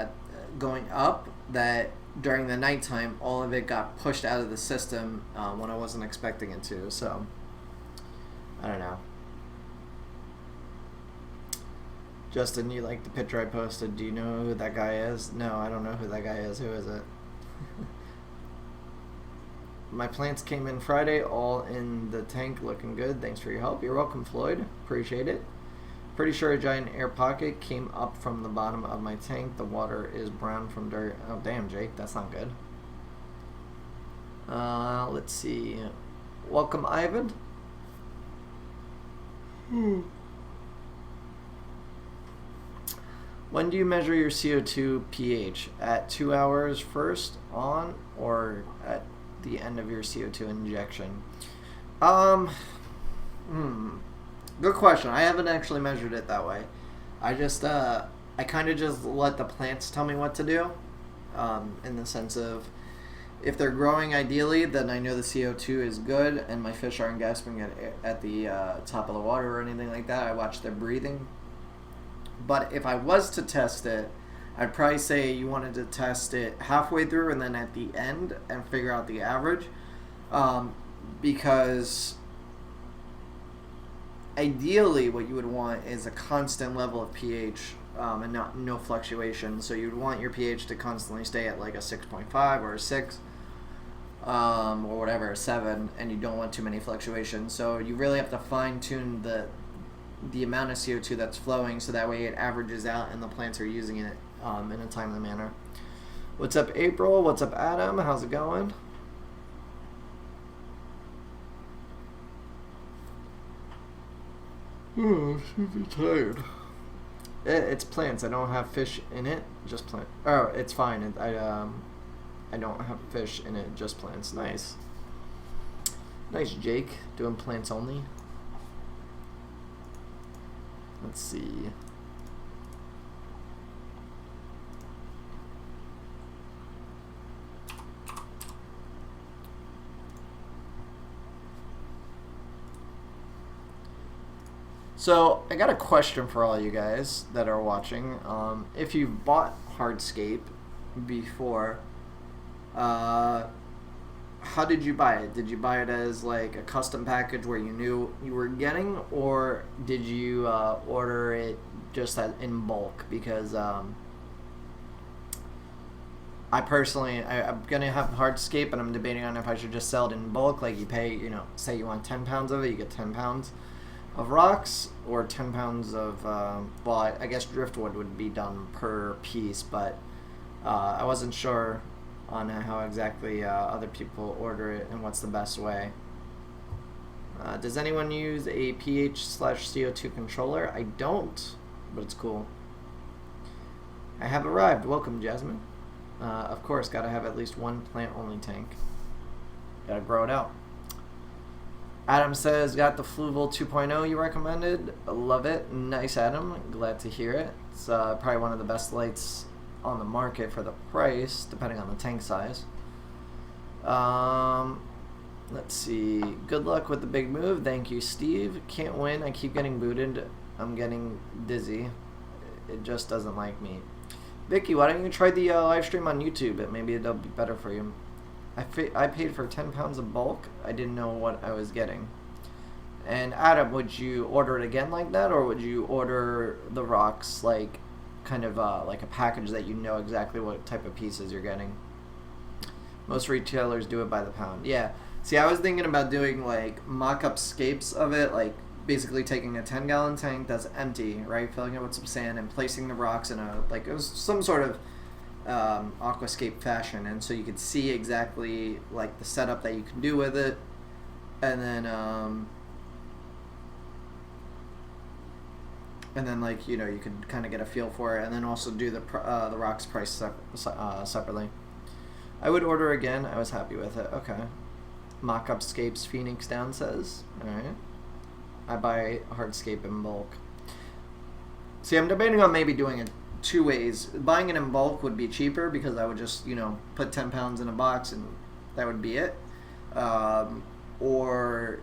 going up, that during the nighttime all of it got pushed out of the system when I wasn't expecting it to. So I don't know. Justin, you like the picture I posted? Do you know who that guy is? No, I don't know who that guy is. Who is it? My plants came in Friday, all in the tank, looking good. Thanks for your help. You're welcome, Floyd. Appreciate it. Pretty sure a giant air pocket came up from the bottom of my tank. The water is brown from dirt. Oh, damn, Jake. That's not good. Let's see. Welcome, Ivan. When do you measure your CO2 pH? At 2 hours first on, or at the end of your CO2 injection? Good question. I haven't actually measured it that way. I kind of just let the plants tell me what to do, in the sense of, if they're growing ideally, then I know the CO2 is good and my fish aren't gasping at the top of the water or anything like that. I watch their breathing. But if I was to test it, I'd probably say you wanted to test it halfway through and then at the end and figure out the average, because ideally what you would want is a constant level of pH and no fluctuation. So you'd want your pH to constantly stay at like a 6.5 or a 6. or whatever, 7, and you don't want too many fluctuations. So you really have to fine tune the amount of CO2 that's flowing, so that way it averages out and the plants are using it in a timely manner. What's up, April? What's up, Adam? How's it going? Oh, I'm super tired. It's plants. I don't have fish in it. Just plant. Oh, it's fine. I don't have fish in it. Just plants. Nice. Nice, Jake. Doing plants only. Let's see. So I got a question for all you guys that are watching. If you've bought Hardscape before, how did you buy it? Did you buy it as like a custom package where you knew you were getting, or did you order it just in bulk? Because I personally, I'm gonna have Hardscape, and I'm debating on if I should just sell it in bulk. Like you pay, say you want 10 pounds of it, you get 10 pounds of rocks, or 10 pounds of, well, I guess driftwood would be done per piece, but I wasn't sure on how exactly other people order it and what's the best way. Does anyone use a pH/CO2 controller? I don't, but it's cool. I have arrived. Welcome, Jasmine. Of course, gotta have at least one plant-only tank. Gotta grow it out. Adam says, got the Fluval 2.0 you recommended. Love it. Nice, Adam. Glad to hear it. It's probably one of the best lights on the market for the price, depending on the tank size. Let's see. Good luck with the big move. Thank you, Steve. Can't win. I keep getting booted. I'm getting dizzy. It just doesn't like me. Vicky, why don't you try the live stream on YouTube? Maybe it'll be better for you. I paid for 10 pounds of bulk. I didn't know what I was getting. And Adam, would you order it again like that, or would you order the rocks like kind of like a package that you know exactly what type of pieces you're getting? Most retailers do it by the pound. Yeah. See, I was thinking about doing like mock-up scapes of it, like basically taking a 10-gallon tank that's empty, right, filling it with some sand and placing the rocks in a, like, it was some sort of aquascape fashion, and so you could see exactly like the setup that you can do with it, and then like you could kind of get a feel for it, and then also do the rocks price separately. I would order again. I was happy with it. Okay. Mock-up scapes Phoenix Down says. All right. I buy Hardscape in bulk. See, I'm debating on maybe doing it two ways. Buying it in bulk would be cheaper because I would just, put 10 pounds in a box and that would be it. Or,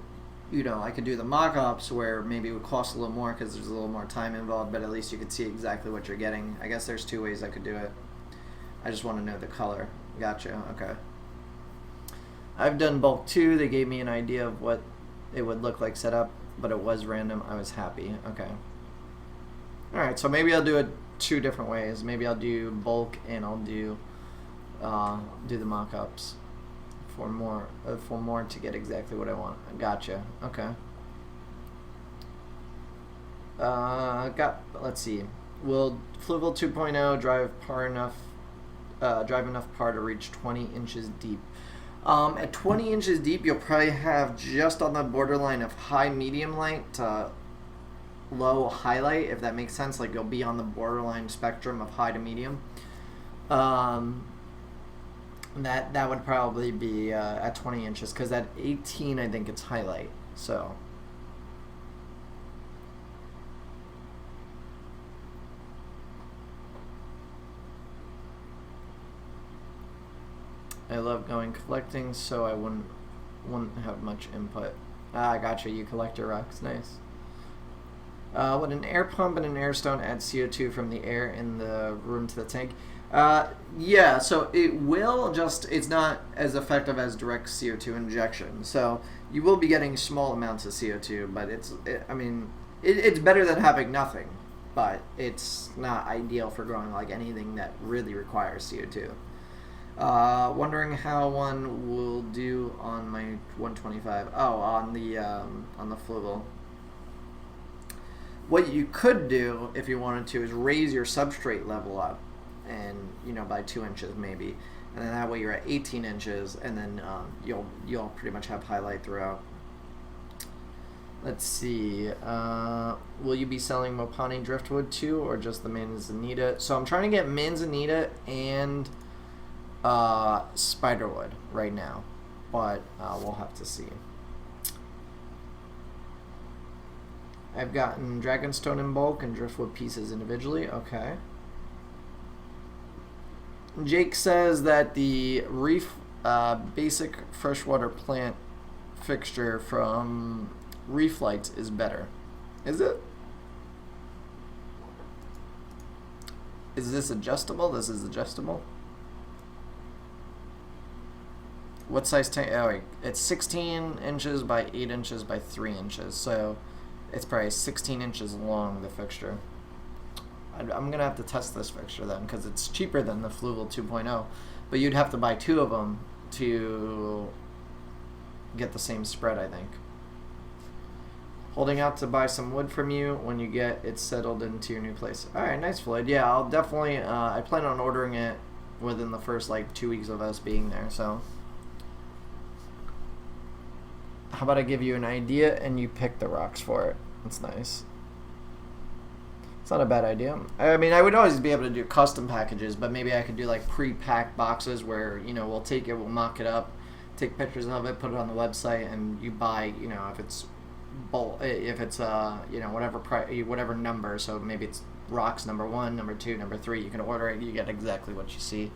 I could do the mock-ups where maybe it would cost a little more because there's a little more time involved, but at least you could see exactly what you're getting. I guess there's two ways I could do it. I just want to know the color. Gotcha. Okay. I've done bulk too. They gave me an idea of what it would look like set up, but it was random. I was happy. Okay. All right, so maybe I'll do it two different ways. Maybe I'll do bulk and I'll do the mock-ups for more to get exactly what I want. Gotcha. Okay. Let's see. Will Fluval 2.0 drive enough par to reach 20 inches deep? At 20 inches deep, you'll probably have just on the borderline of high medium light to low highlight, if that makes sense. Like you'll be on the borderline spectrum of high to medium. That would probably be at 20 inches, because at 18 I think it's highlight. So I love going collecting, so I wouldn't have much input. Ah, gotcha. You collect your rocks. Nice. Would an air pump and an air stone add CO2 from the air in the room to the tank? Yeah, so it will, just it's not as effective as direct CO2 injection. So you will be getting small amounts of CO2, but it's better than having nothing, but it's not ideal for growing like anything that really requires CO2. Wondering how one will do on my 125. Oh, on the fluval. What you could do if you wanted to is raise your substrate level up, and by 2 inches maybe, and then that way you're at 18 inches, and then you'll pretty much have highlight throughout. Let's see. Will you be selling Mopani driftwood too, or just the manzanita? So I'm trying to get manzanita and spiderwood right now, but we'll have to see. I've gotten dragonstone in bulk and driftwood pieces individually. Okay. Jake says that the reef basic freshwater plant fixture from Reef Lights is better. Is it? Is this adjustable? This is adjustable. What size tank? Oh, wait. It's 16 inches by 8 inches by 3 inches. So it's probably 16 inches long, the fixture. I'm going to have to test this fixture then, because it's cheaper than the Fluval 2.0. But you'd have to buy 2 of them to get the same spread, I think. Holding out to buy some wood from you when you get it settled into your new place. Alright, nice, Floyd. Yeah, I'll definitely, I plan on ordering it within the first, 2 weeks of us being there, so. How about I give you an idea and you pick the rocks for it? That's nice. It's not a bad idea. I mean, I would always be able to do custom packages, but maybe I could do pre-packed boxes where, we'll take it, we'll mock it up, take pictures of it, put it on the website, and you buy, if it's whatever number, so maybe it's rocks number 1, number 2, number 3, you can order it, you get exactly what you see.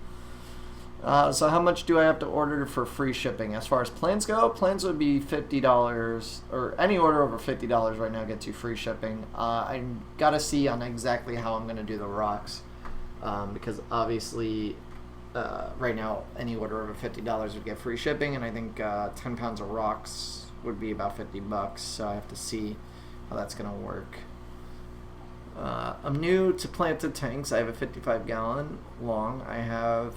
So how much do I have to order for free shipping? As far as plans go, plans would be $50, or any order over $50 right now gets you free shipping. I gotta see on exactly how I'm gonna do the rocks, because obviously right now any order over $50 would get free shipping, and I think 10 pounds of rocks would be about $50, so I have to see how that's gonna work. I'm new to planted tanks. I have a 55-gallon long. I have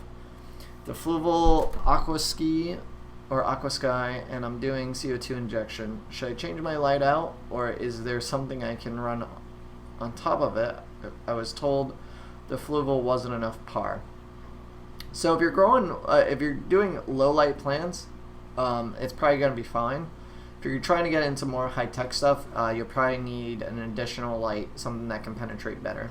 the Fluval Aquasky or Aquasky, and I'm doing CO2 injection. Should I change my light out, or is there something I can run on top of it? I was told the Fluval wasn't enough par. So if you're doing low light plants, it's probably gonna be fine. If you're trying to get into more high-tech stuff, you'll probably need an additional light, something that can penetrate better.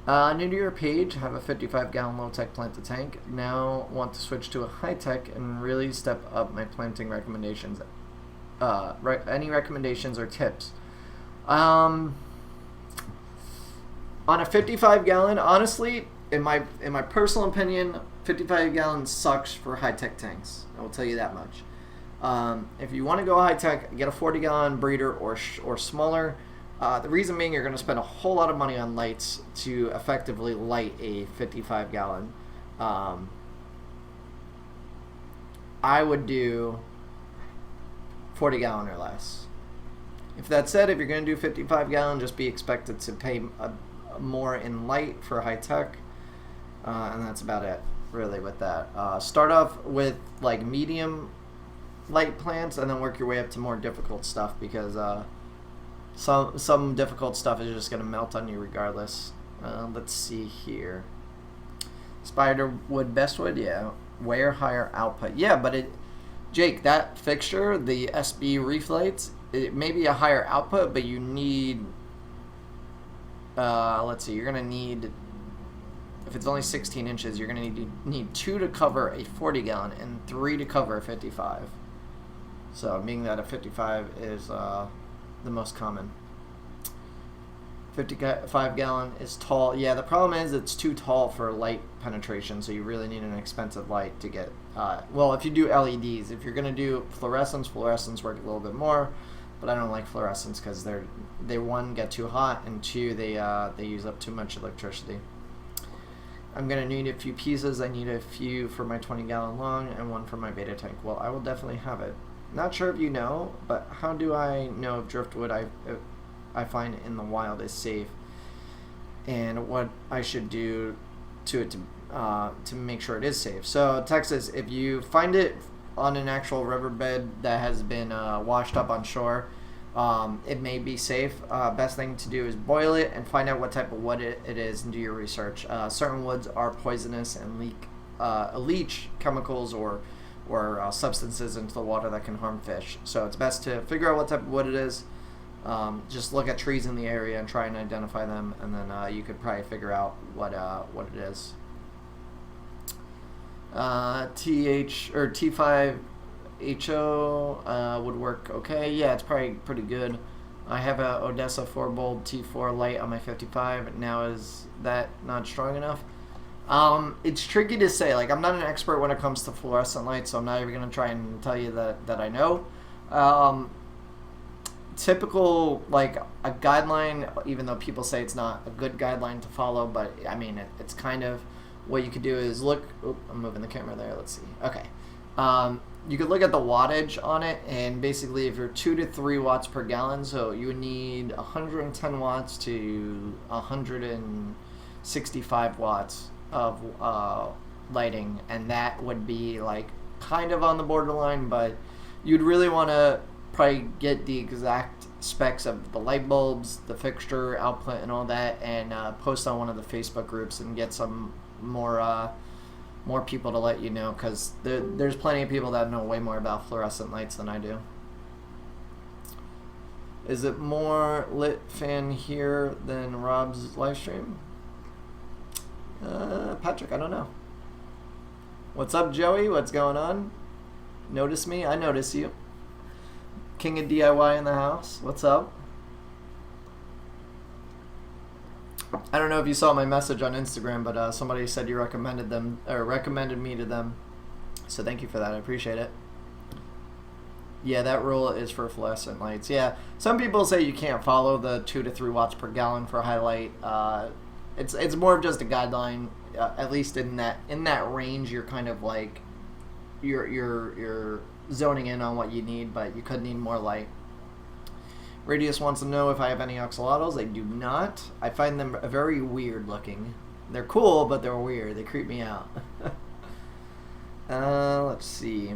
New to your page, have a 55-gallon low-tech planted tank. Now want to switch to a high-tech and really step up my planting recommendations. Any recommendations or tips? On a 55-gallon, honestly, in my personal opinion, 55-gallon sucks for high-tech tanks. I will tell you that much. If you want to go high-tech, get a 40-gallon breeder or smaller. The reason being, you're going to spend a whole lot of money on lights to effectively light a 55-gallon. I would do 40-gallon or less. If that said, if you're going to do 55-gallon, just be expected to pay more in light for high-tech, and that's about it, really, with that. Start off with medium light plants, and then work your way up to more difficult stuff, because some difficult stuff is just going to melt on you regardless. Let's see here. Spiderwood, bestwood, yeah. Way higher output. Yeah, but Jake, that fixture, the SB reef lights, it may be a higher output, but you need, let's see, you're going to need, if it's only 16 inches, you're going to need 2 to cover a 40-gallon and 3 to cover a 55. So, meaning that a 55 is the most common. 55-gallon is tall. Yeah, the problem is it's too tall for light penetration, so you really need an expensive light to get... well, if you do LEDs, if you're going to do fluorescents work a little bit more, but I don't like fluorescents because they one, get too hot, and 2, they use up too much electricity. I'm going to need a few pieces. I need a few for my 20-gallon long and 1 for my beta tank. Well, I will definitely have it. Not sure if you know, but how do I know if driftwood I find in the wild is safe, and what I should do to it to to make sure it is safe. So Texas, if you find it on an actual riverbed that has been washed up on shore, it may be safe. Best thing to do is boil it and find out what type of wood it is and do your research. Certain woods are poisonous and leach chemicals or substances into the water that can harm fish. So it's best to figure out what type of wood it is. Just look at trees in the area and try and identify them, and then you could probably figure out what it is. TH or T5HO would work okay. Yeah, it's probably pretty good. I have a Odessa 4-bolt T4 light on my 55. Now, is that not strong enough? It's tricky to say. Like, I'm not an expert when it comes to fluorescent lights, so I'm not even going to try and tell you that I know. Typical, like, a guideline, even though people say it's not a good guideline to follow, but I mean, it's kind of what you could do is look. Oh, I'm moving the camera there. Let's see. Okay. You could look at the wattage on it, and basically, if you're 2 to 3 watts per gallon, so you would need 110 watts to 165 watts of lighting, and that would be like kind of on the borderline, but you'd really want to probably get the exact specs of the light bulbs, the fixture, output, and all that, and post on one of the Facebook groups and get some more people to let you know, because there's plenty of people that know way more about fluorescent lights than I do. Is it more lit fan here than Rob's live stream? Patrick, I don't know. What's up, Joey? What's going on? Notice me? I notice you. King of DIY in the house. What's up? I don't know if you saw my message on Instagram, but somebody said you recommended me to them. So thank you for that. I appreciate it. Yeah, that rule is for fluorescent lights. Yeah, some people say you can't follow the 2 to 3 watts per gallon for highlight. It's more of just a guideline. At least in that range, you're kind of like you're zoning in on what you need, but you could need more light. Radius wants to know if I have any axolotls. I do not. I find them very weird looking. They're cool, but they're weird. They creep me out. Let's see.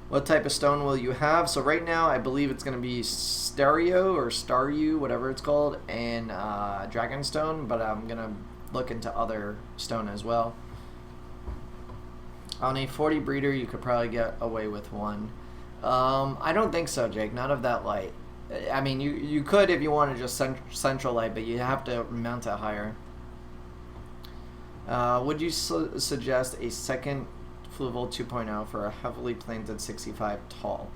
What type of stone will you have? So right now, I believe it's going to be Stereo or Staryu, whatever it's called, and Dragonstone, but I'm going to look into other stone as well. On a 40 breeder, you could probably get away with one. I don't think so, Jake. Not of that light. I mean, you could if you wanted just central light, but you have to mount it higher. Would you suggest a second Fluval 2.0 for a heavily planted 65 tall?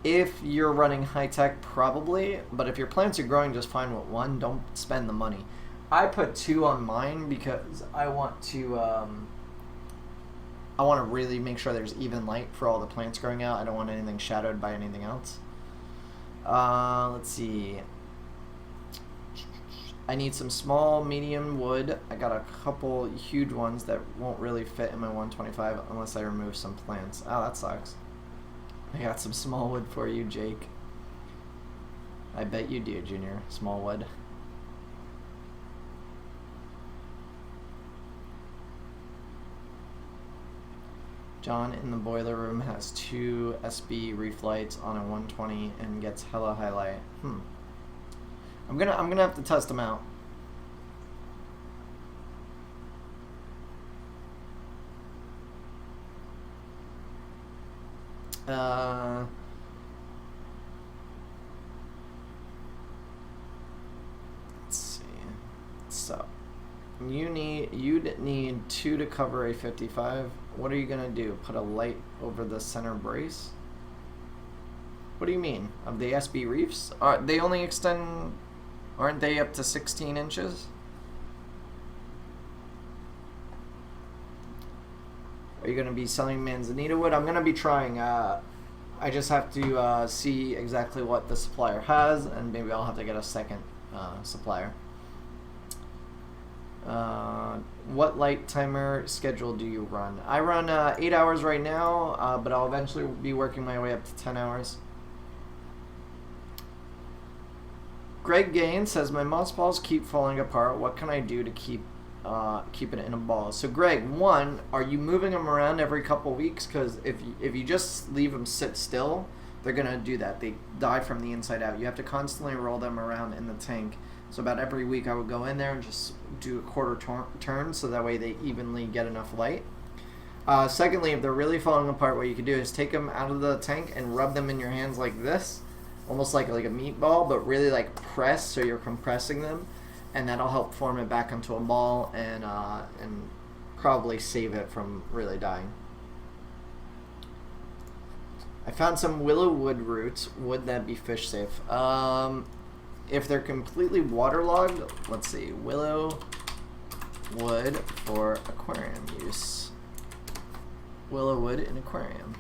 If you're running high tech, probably. But if your plants are growing just fine with one, don't spend the money. I put 2 on mine because I want to really make sure there's even light for all the plants growing out. I don't want anything shadowed by anything else. Let's see. I need some small, medium wood. I got a couple huge ones that won't really fit in my 125 unless I remove some plants. Oh, that sucks. I got some small wood for you, Jake. I bet you do, Junior. Small wood. John in the boiler room has 2 SB reef lights on a 120 and gets hella highlight. I'm gonna have to test them out. Let's see. So you'd need 2 to cover a 55. What are you gonna do? Put a light over the center brace? What do you mean? Of the SB reefs? They only extend, aren't they up to 16 inches? Are you gonna be selling manzanita wood? I'm gonna be trying. I just have to see exactly what the supplier has, and maybe I'll have to get a second supplier. What light timer schedule do you run? I run 8 hours right now, but I'll eventually be working my way up to 10 hours. Greg Gaines says, my moss balls keep falling apart. What can I do to keep keep it in a ball. So Greg, one, are you moving them around every couple weeks? Because if you just leave them sit still, they're gonna do that. They die from the inside out. You have to constantly roll them around in the tank. So about every week I would go in there and just do a quarter turn so that way they evenly get enough light. Secondly, if they're really falling apart, what you can do is take them out of the tank and rub them in your hands like this, almost like a meatball, but really like press, so you're compressing them, and that'll help form it back into a ball and probably save it from really dying. I found some willow wood roots. Would that be fish safe? If they're completely waterlogged, let's see, willow wood for aquarium use. Willow wood in aquarium.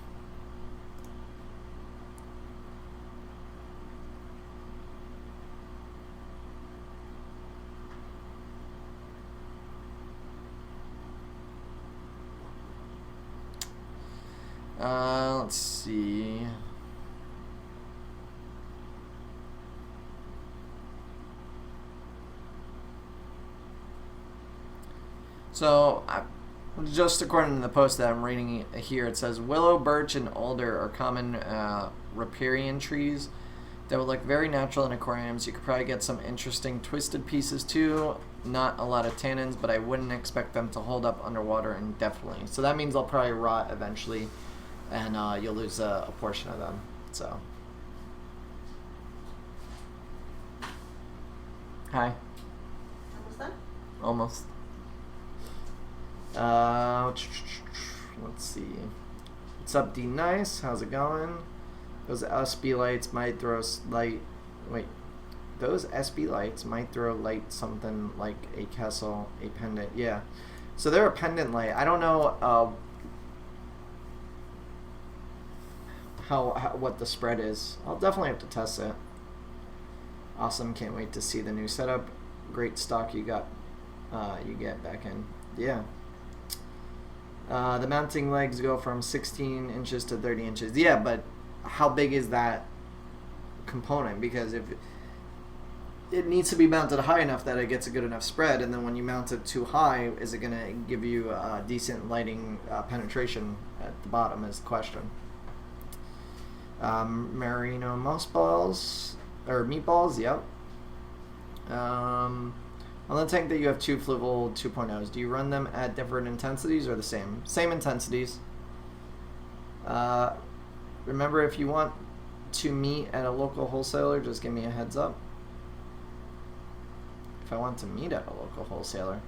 Let's see. So, just according to the post that I'm reading here, it says willow, birch, and alder are common riparian trees that would look very natural in aquariums. You could probably get some interesting twisted pieces too. Not a lot of tannins, but I wouldn't expect them to hold up underwater indefinitely. So that means they'll probably rot eventually, and you'll lose a portion of them. So, hi. Almost done? Almost. Let's see. What's up, D Nice? How's it going? Those SB lights might throw light. Wait, those SB lights might throw light something like a Kessel, a pendant. Yeah, so they're a pendant light. I don't know how what the spread is. I'll definitely have to test it. Awesome! Can't wait to see the new setup. Great stock you got. You get back in. Yeah. The mounting legs go from 16 inches to 30 inches. Yeah, but how big is that component? Because if it needs to be mounted high enough that it gets a good enough spread, and then when you mount it too high, is it going to give you decent lighting penetration at the bottom is the question. Merino mossballs, or meatballs, yep. On the tank that you have two Fluval 2.0s, do you run them at different intensities or the same? Same intensities. Remember, if you want to meet at a local wholesaler, just give me a heads up. If I want to meet at a local wholesaler.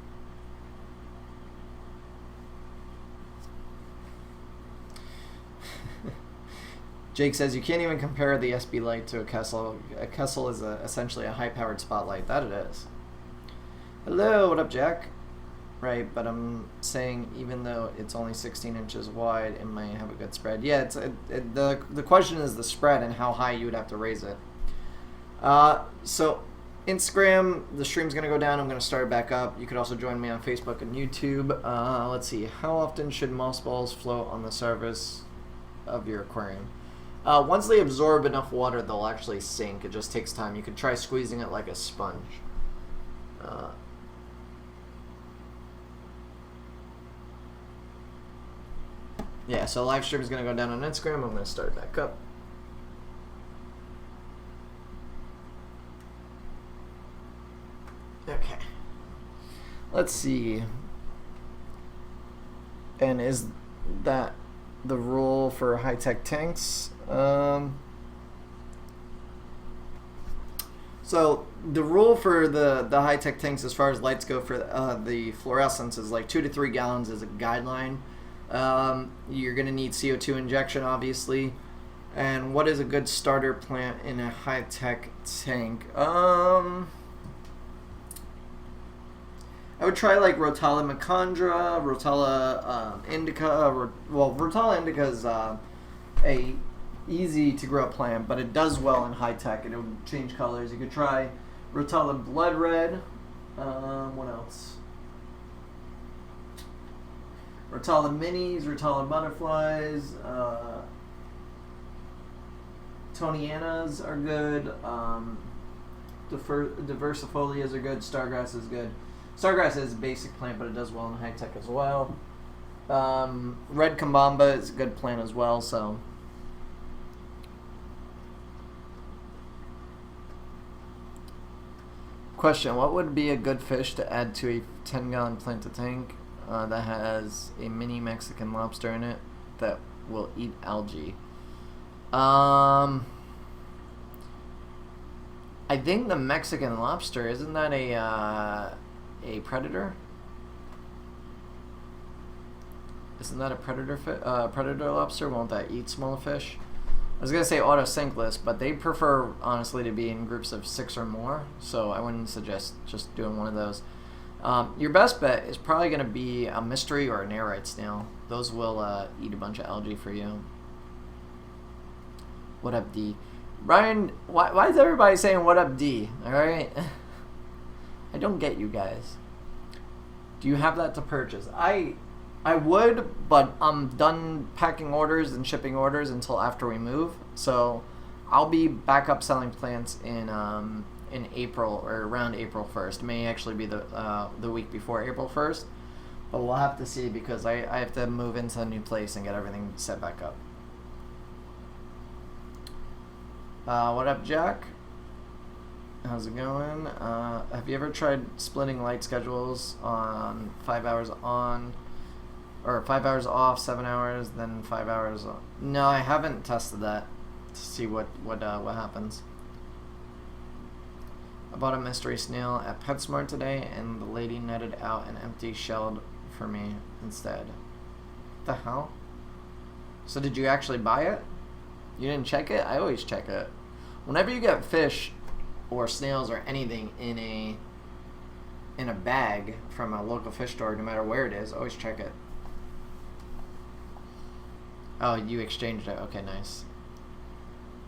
Jake says you can't even compare the SB light to a Kessel. A Kessel is essentially a high-powered spotlight. That it is. Hello, what up, Jack? Right, but I'm saying even though it's only 16 inches wide, it might have a good spread. Yeah, the question is the spread and how high you would have to raise it. So Instagram, the stream's going to go down. I'm going to start it back up. You could also join me on Facebook and YouTube. Let's see. How often should mossballs float on the surface of your aquarium? Once they absorb enough water, they'll actually sink. It just takes time. You could try squeezing it like a sponge. Yeah, so live stream is going to go down on Instagram. I'm going to start it back up. Okay. Let's see. And is that the rule for high-tech tanks? So the rule for the high-tech tanks as far as lights go for the fluorescence is like 2 to 3 gallons as a guideline. You're going to need CO2 injection, obviously. And what is a good starter plant in a high-tech tank? I would try like Rotala Macandra, Rotala Indica. Well, Rotala Indica is a easy to grow plant, but it does well in high-tech. It'll change colors. You could try Rotala Blood Red. What else? Rotala Minis, Rotala Butterflies, Tonianas are good, Diversifolias are good, Stargrass is good. Stargrass is a basic plant, but it does well in high tech as well. Red Kambamba is a good plant as well, so. Question, what would be a good fish to add to a 10-gallon plant to tank that has a mini Mexican lobster in it that will eat algae? I think the Mexican lobster, isn't that a predator? Isn't that a predator lobster? Won't that eat smaller fish? I was going to say auto-sinkless, but they prefer, honestly, to be in groups of 6 or more, so I wouldn't suggest just doing one of those. Your best bet is probably going to be a mystery or a narite snail. Those will eat a bunch of algae for you. What up, D? Brian, why is everybody saying what up, D? Alright? I don't get you guys. Do you have that to purchase? I would, but I'm done packing orders and shipping orders until after we move. So I'll be back up selling plants in April, or around April 1st. It may actually be the week before April 1st, but we'll have to see because I have to move into a new place and get everything set back up. What up, Jack? How's it going? Have you ever tried splitting light schedules on 5 hours on, or 5 hours off, 7 hours, then 5 hours on? No, I haven't tested that to see what happens. I bought a mystery snail at PetSmart today, and the lady netted out an empty shelled for me instead. What the hell? So did you actually buy it? You didn't check it? I always check it. Whenever you get fish or snails or anything in a bag from a local fish store, no matter where it is, always check it. Oh, you exchanged it. Okay, nice.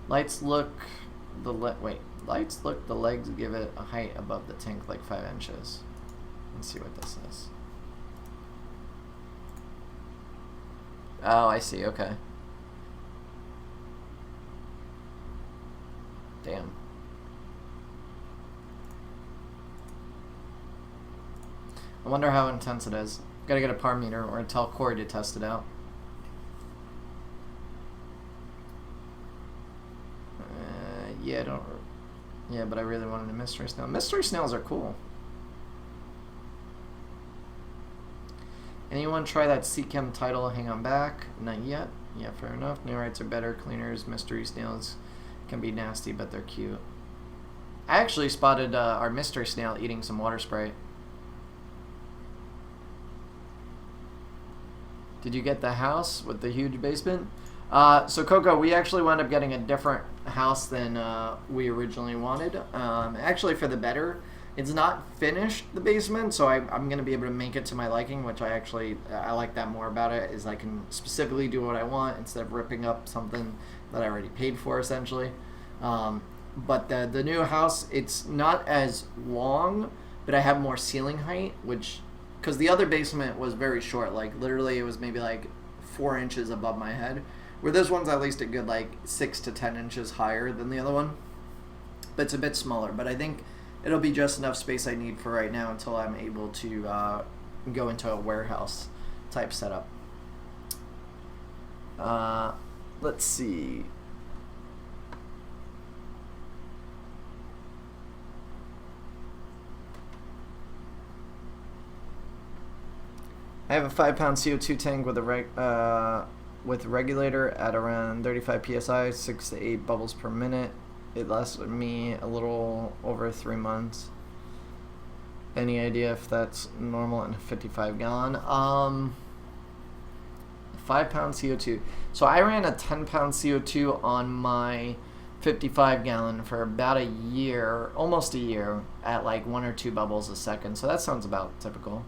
Lights look the legs give it a height above the tank like 5 inches. Let's see what this is. Oh, I see. Okay. Damn. I wonder how intense it is. Gotta get a par meter or tell Corey to test it out. Yeah, but I really wanted a mystery snail. Mystery snails are cool. Anyone try that Seachem title, Hang On Back? Not yet. Yeah, fair enough. Narites are better. Cleaners, mystery snails can be nasty, but they're cute. I actually spotted our mystery snail eating some water sprite. Did you get the house with the huge basement? So Coco, we actually wound up getting a different house than we originally wanted. Actually, for the better. It's not finished, the basement, so I'm going to be able to make it to my liking, which I like that more about it, is I can specifically do what I want instead of ripping up something that I already paid for, essentially. But the new house, it's not as long, but I have more ceiling height, because the other basement was very short, like literally it was maybe like 4 inches above my head, where this one's at least a good like 6 to 10 inches higher than the other one, but it's a bit smaller. But I think it'll be just enough space I need for right now until I'm able to go into a warehouse type setup. Let's see. I have a 5-pound CO2 tank with a regulator at around 35 psi, 6 to 8 bubbles per minute. It lasted me a little over 3 months. Any idea if that's normal in a 55-gallon? 5-pound CO2. So I ran a 10-pound CO2 on my 55-gallon for about a year, almost a year, at like 1 or 2 bubbles a second. So that sounds about typical.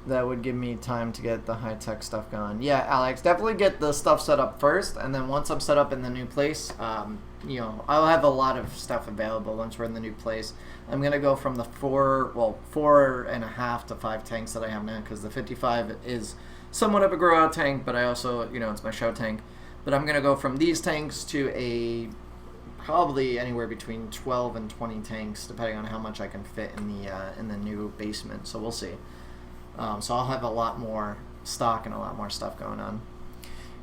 That would give me time to get the high-tech stuff going. Yeah, Alex, definitely get the stuff set up first, and then once I'm set up in the new place, I'll have a lot of stuff available once we're in the new place. I'm going to go from the 4.5 to 5 tanks that I have now, because the 55 is somewhat of a grow-out tank, but I also, it's my show tank. But I'm going to go from these tanks to a probably anywhere between 12 and 20 tanks, depending on how much I can fit in the new basement. So we'll see. So I'll have a lot more stock and a lot more stuff going on.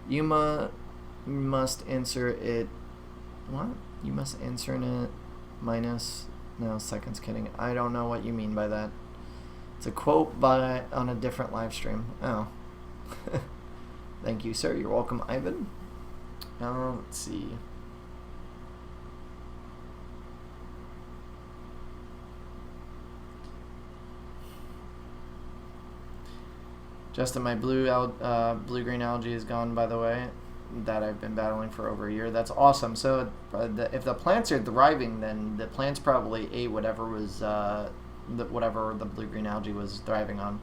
You must insert it. What? You must insert it minus. No, seconds. Kidding. I don't know what you mean by that. It's a quote on a different live stream. Oh. Thank you, sir. You're welcome, Ivan. Let's see. Justin, my blue-green algae is gone, by the way, that I've been battling for over a year. That's awesome. So if the plants are thriving, then the plants probably ate whatever was whatever the blue-green algae was thriving on.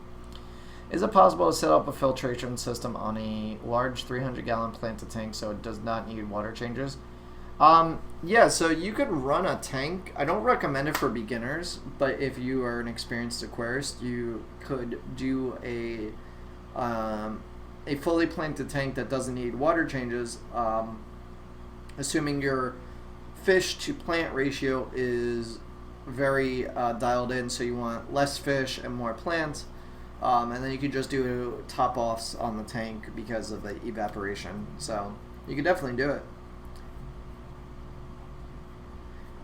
Is it possible to set up a filtration system on a large 300-gallon planted tank so it does not need water changes? Yeah, so you could run a tank. I don't recommend it for beginners, but if you are an experienced aquarist, you could do a fully planted tank that doesn't need water changes, assuming your fish to plant ratio is very dialed in, so you want less fish and more plants. And then you could just do top-offs on the tank because of the evaporation. So you could definitely do it.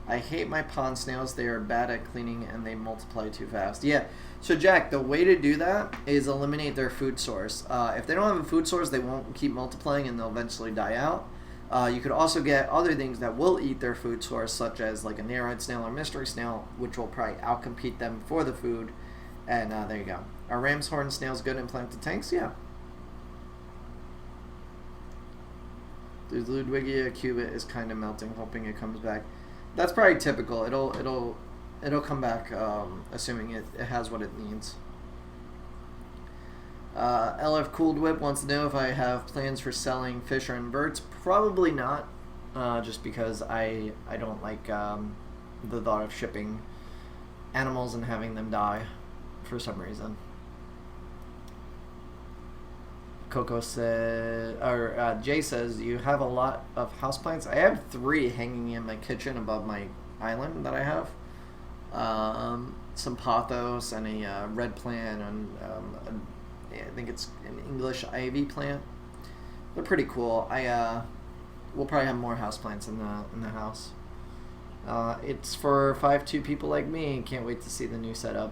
I hate my pond snails. They are bad at cleaning and they multiply too fast. Yeah. So Jack, the way to do that is eliminate their food source. If they don't have a food source, they won't keep multiplying and they'll eventually die out. You could also get other things that will eat their food source, such as like a narrow-eyed snail or mystery snail, which will probably outcompete them for the food. And there you go. Are ram's horn snails good in planted tanks? Yeah. The Ludwigia cubit is kind of melting, hoping it comes back. That's probably typical. It'll come back, assuming it has what it needs. LF Cooled Whip wants to know if I have plans for selling fish or inverts. Probably not, just because I don't like the thought of shipping animals and having them die for some reason. Coco said, or Jay says, you have a lot of houseplants. I have 3 hanging in my kitchen above my island that I have. Some pothos and a red plant and I think it's an English ivy plant. They're pretty cool. We'll probably have more houseplants in the house. It's for 5'2" people like me. Can't wait to see the new setup.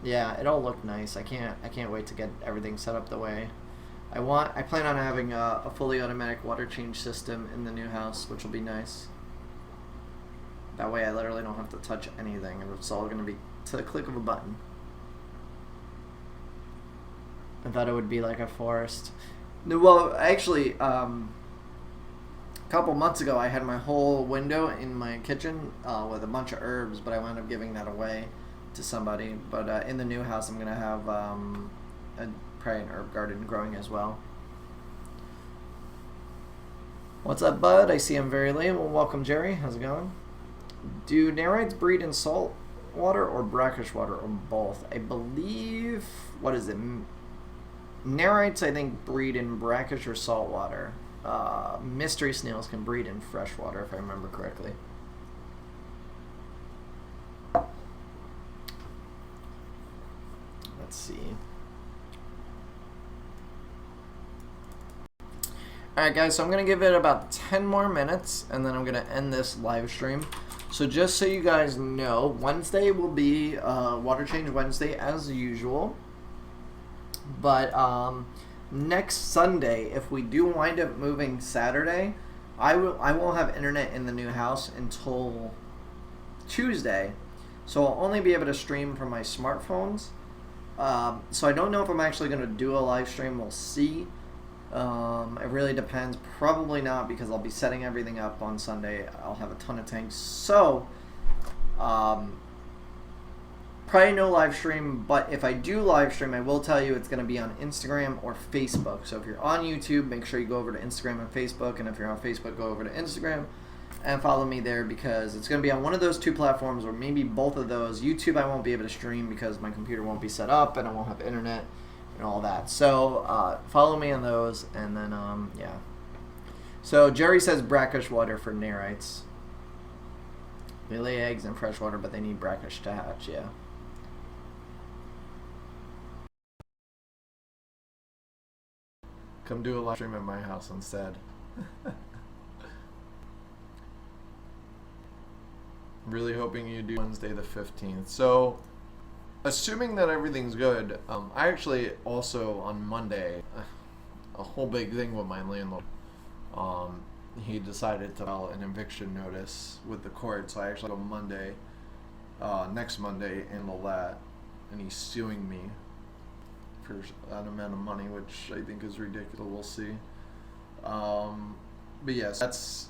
Yeah, it'll look nice. I can't wait to get everything set up the way I want. I plan on having a fully automatic water change system in the new house, which will be nice. That way I literally don't have to touch anything. It's all going to be to the click of a button. I thought it would be like a forest. No, well, actually, a couple months ago I had my whole window in my kitchen with a bunch of herbs, but I wound up giving that away to somebody. But in the new house I'm going to have probably an herb garden growing as well. What's up, bud? I see I'm very late. Well, welcome, Jerry. How's it going? Do narites breed in salt water or brackish water or both? I believe, what is it? Narites, I think, breed in brackish or salt water. Mystery snails can breed in fresh water, if I remember correctly. Let's see. Alright guys, so I'm going to give it about 10 more minutes and then I'm going to end this live stream. So just so you guys know, Wednesday will be Water Change Wednesday as usual. But next Sunday, if we do wind up moving Saturday, I won't have internet in the new house until Tuesday. So I'll only be able to stream from my smartphones. So I don't know if I'm actually going to do a live stream. We'll see. It really depends. Probably not, because I'll be setting everything up on Sunday. I'll have a ton of tanks. So, probably no live stream, but if I do live stream, I will tell you it's going to be on Instagram or Facebook. So if you're on YouTube, make sure you go over to Instagram and Facebook, and if you're on Facebook, go over to Instagram and follow me there, because it's going to be on one of those 2 platforms, or maybe both of those. YouTube I won't be able to stream because my computer won't be set up and I won't have internet and all that. So follow me on those, and then yeah. So Jerry says brackish water for nerites. They lay eggs in fresh water, but they need brackish to hatch, yeah. Come do a live stream at my house instead. Really hoping you do Wednesday the 15th. So, assuming that everything's good, I actually also on Monday, a whole big thing with my landlord. He decided to file an eviction notice with the court, so I actually go Monday, next Monday in Lalat, and he's suing me for an amount of money, which I think is ridiculous. We'll see. But yes, that's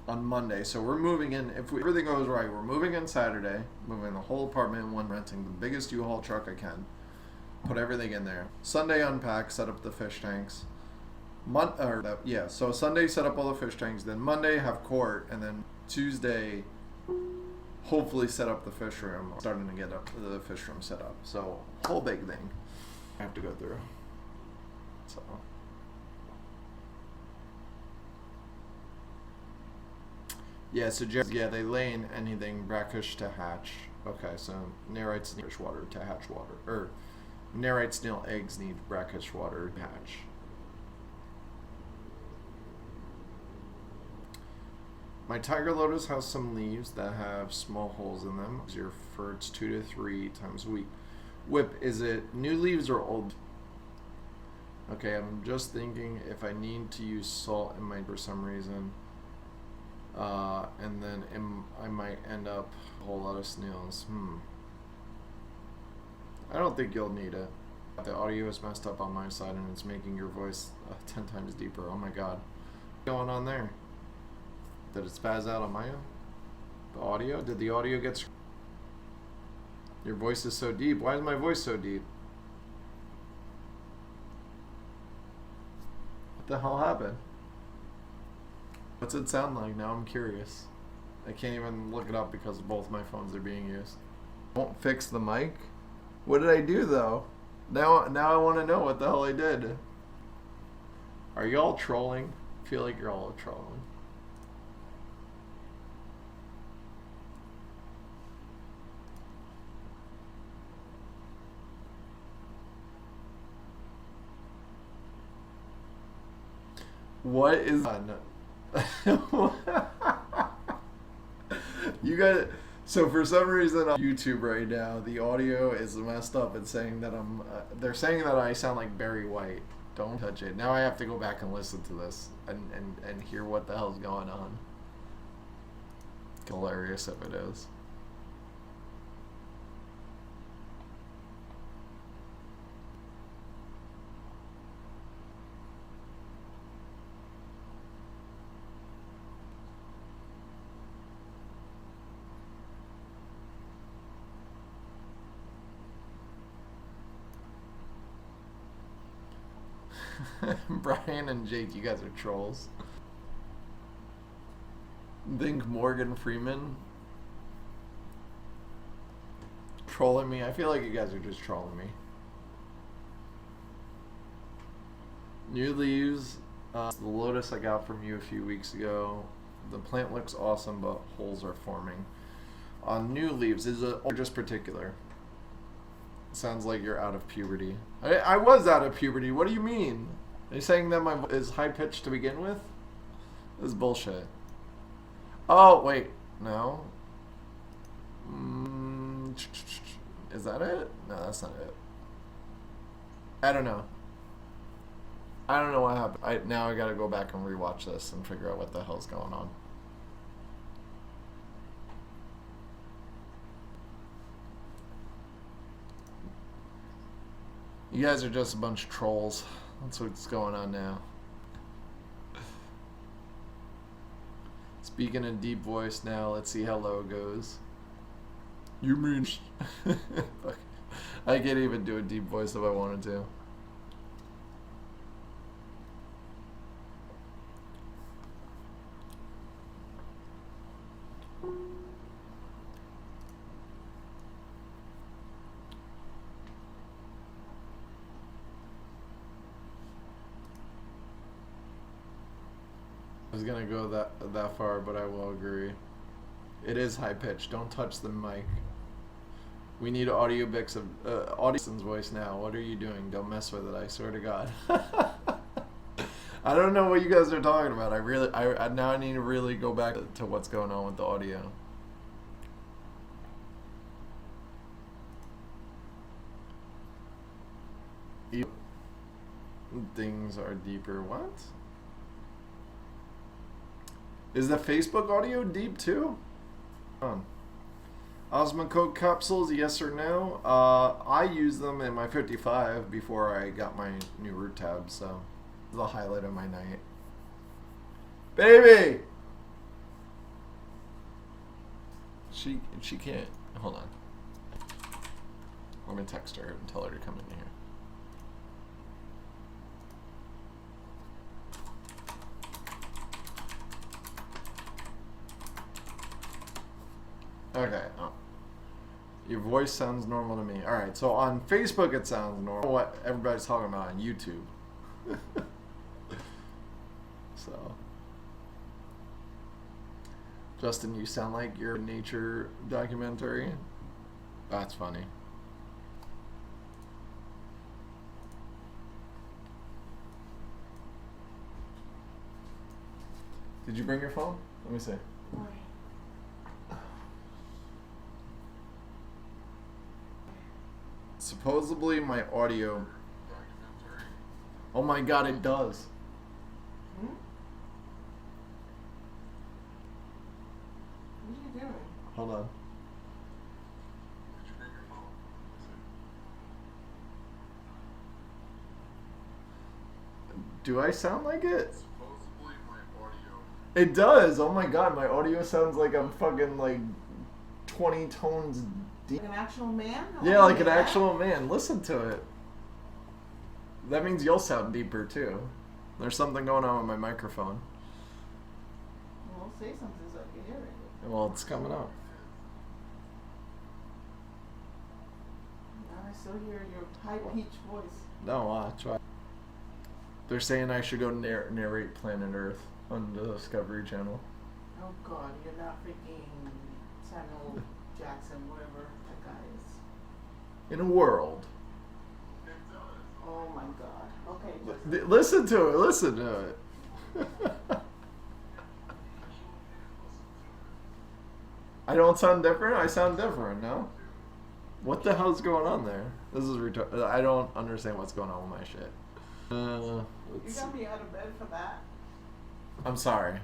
on Monday. So we're moving in. If everything goes right, we're moving in Saturday, moving the whole apartment in one, renting the biggest U-Haul truck I can, put everything in there. Sunday unpack, set up the fish tanks. So Sunday set up all the fish tanks, then Monday have court, and then Tuesday hopefully set up the fish room. Starting to get the fish room set up. So whole big thing I have to go through. So yeah, so they lay in anything brackish to hatch. Okay, so nerites need fish water to hatch water, or nerites nil eggs need brackish water to hatch. My tiger lotus has some leaves that have small holes in them. Your ferts 2 to 3 times a week. Whip, is it new leaves or old? Okay, I'm just thinking if I need to use salt in my for some reason, and then I might end up a whole lot of snails. I don't think you'll need it. The audio is messed up on my side and it's making your voice 10 times deeper. Oh my god. What's going on there? Did it spaz out on my end? The audio? Did the audio get... Your voice is so deep. Why is my voice so deep? What the hell happened? What's it sound like? Now I'm curious. I can't even look it up because both my phones are being used. Won't fix the mic? What did I do though? Now I want to know what the hell I did. Are you all trolling? I feel like you're all trolling. What is you guys? So for some reason on YouTube right now, the audio is messed up and saying that they're saying that I sound like Barry White. Don't touch it. Now I have to go back and listen to this and hear what the hell's going on. Hilarious if it is. Brian and Jake, you guys are trolls. Think Morgan Freeman trolling me? I feel like you guys are just trolling me. New leaves. The lotus I got from you a few weeks ago. The plant looks awesome, but holes are forming. On new leaves, is it or just particular? Sounds like you're out of puberty. I was out of puberty. What do you mean? Are you saying that my voice is high pitched to begin with? This is bullshit. Oh wait, no. Is that it? No, that's not it. I don't know. I don't know what happened. Now I gotta go back and rewatch this and figure out what the hell's going on. You guys are just a bunch of trolls. That's what's going on now. Speaking in deep voice now, let's see how low it goes. You mean... I can't even do a deep voice if I wanted to. was gonna go that far, but I will agree. It is high pitched. Don't touch the mic. We need audio bits of Audison's voice now. What are you doing? Don't mess with it. I swear to God. I don't know what you guys are talking about. I now need to really go back to what's going on with the audio. Things are deeper. What? Is the Facebook audio deep too? Osmocote capsules, yes or no? I use them in my 55 before I got my new root tab, so it's the highlight of my night. Baby! She can't. Hold on. Let me text her and tell her to come in here. Okay. Oh. Your voice sounds normal to me. Alright, so on Facebook it sounds normal. What everybody's talking about on YouTube. So. Justin, you sound like you're a nature documentary. That's funny. Did you bring your phone? Let me see. Supposedly my audio. Oh my God, it does. Hmm? What are you doing? Hold on. Do I sound like it? Supposedly my audio. It does. Oh my God, my audio sounds like I'm fucking like 20 tones deep. Like an actual man? Yeah, like an actual man. Listen to it. That means you'll sound deeper too. There's something going on with my microphone. Well, say something so I can hear it. Well, it's coming up. Now I still hear your high-pitched voice. No, watch. They're saying I should go narrate Planet Earth on the Discovery Channel. Oh God, you're not freaking Samuel Jackson, whatever that guy is. In a world. Oh my God. Okay. Just Listen to it. Listen to it. I don't sound different? I sound different, no? What the hell's going on there? This is retarded. I don't understand what's going on with my shit. you got me out of bed for that? I'm sorry.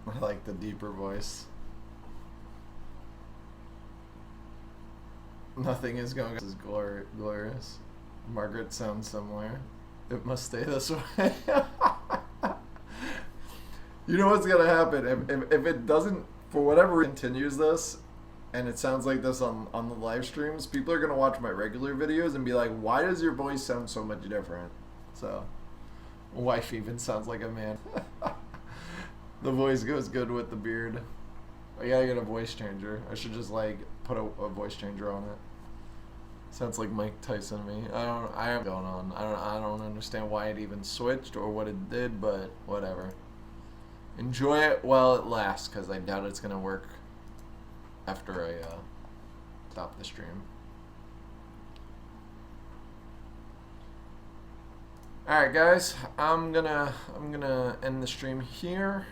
I like the deeper voice. Nothing is going. This is glorious. Margaret sounds similar. It must stay this way. You know what's gonna happen if it doesn't, for whatever reason, continues this, and it sounds like this on the live streams. People are gonna watch my regular videos and be like, "Why does your voice sound so much different?" So, wife even sounds like a man. The voice goes good with the beard. I gotta get a voice changer. I should just like put a voice changer on it. Sounds like Mike Tyson to me. I am going on. I don't understand why it even switched or what it did, but whatever. Enjoy it while it lasts, because I doubt it's gonna work after I stop the stream. All right, guys. I'm gonna end the stream here.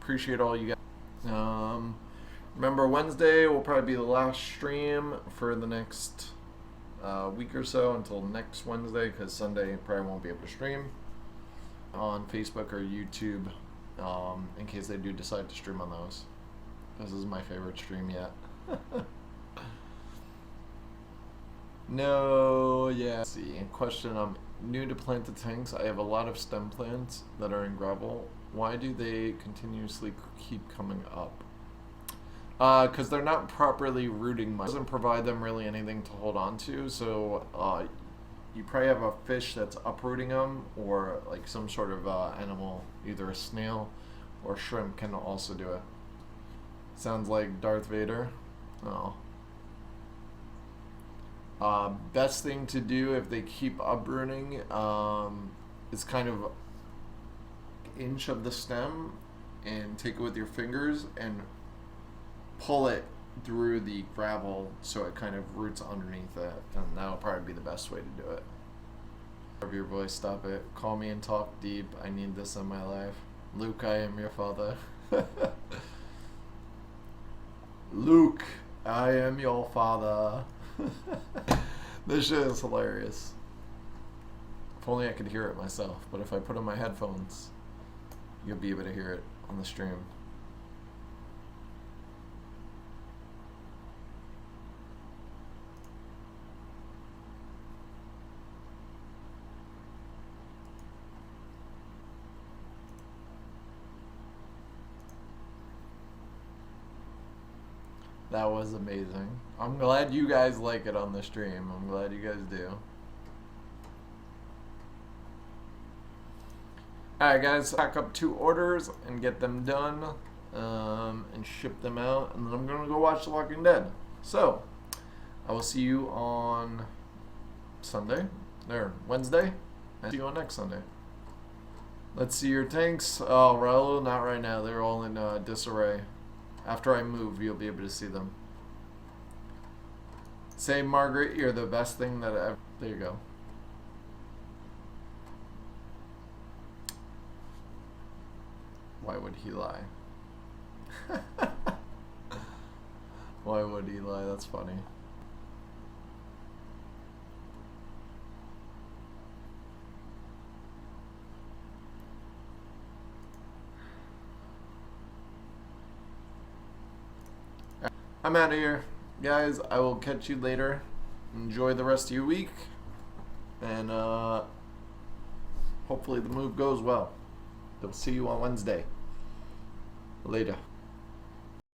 Appreciate all you guys. Remember, Wednesday will probably be the last stream for the next week or so until next Wednesday, because Sunday probably won't be able to stream on Facebook or YouTube, in case they do decide to stream on those. This is my favorite stream yet. No, yeah. Let's see, question, I'm new to planted tanks. I have a lot of stem plants that are in gravel. Why do they continuously keep coming up? Because they're not properly rooting much. It doesn't provide them really anything to hold on to, so you probably have a fish that's uprooting them, or like some sort of animal, either a snail or shrimp can also do it. Sounds like Darth Vader. Oh. Best thing to do if they keep uprooting is kind of inch of the stem and take it with your fingers and pull it through the gravel so it kind of roots underneath it, and that'll probably be the best way to do it. Of your voice, stop it. Call me and talk deep. I need this in my life. Luke, I am your father. Luke, I am your father. This shit is hilarious. If only I could hear it myself, but if I put on my headphones, you'll be able to hear it on the stream. That was amazing. I'm glad you guys like it on the stream. I'm glad you guys do. Alright guys, pack up 2 orders and get them done and ship them out, and then I'm going to go watch The Walking Dead. So, I will see you on Sunday, or Wednesday, and see you on next Sunday. Let's see your tanks. Oh, Raul, not right now. They're all in disarray. After I move, you'll be able to see them. Say, Margaret, you're the best thing that ever. There you go. Why would he lie? Why would he lie? That's funny. I'm out of here. Guys, I will catch you later. Enjoy the rest of your week. And hopefully the move goes well. I'll see you on Wednesday. Later.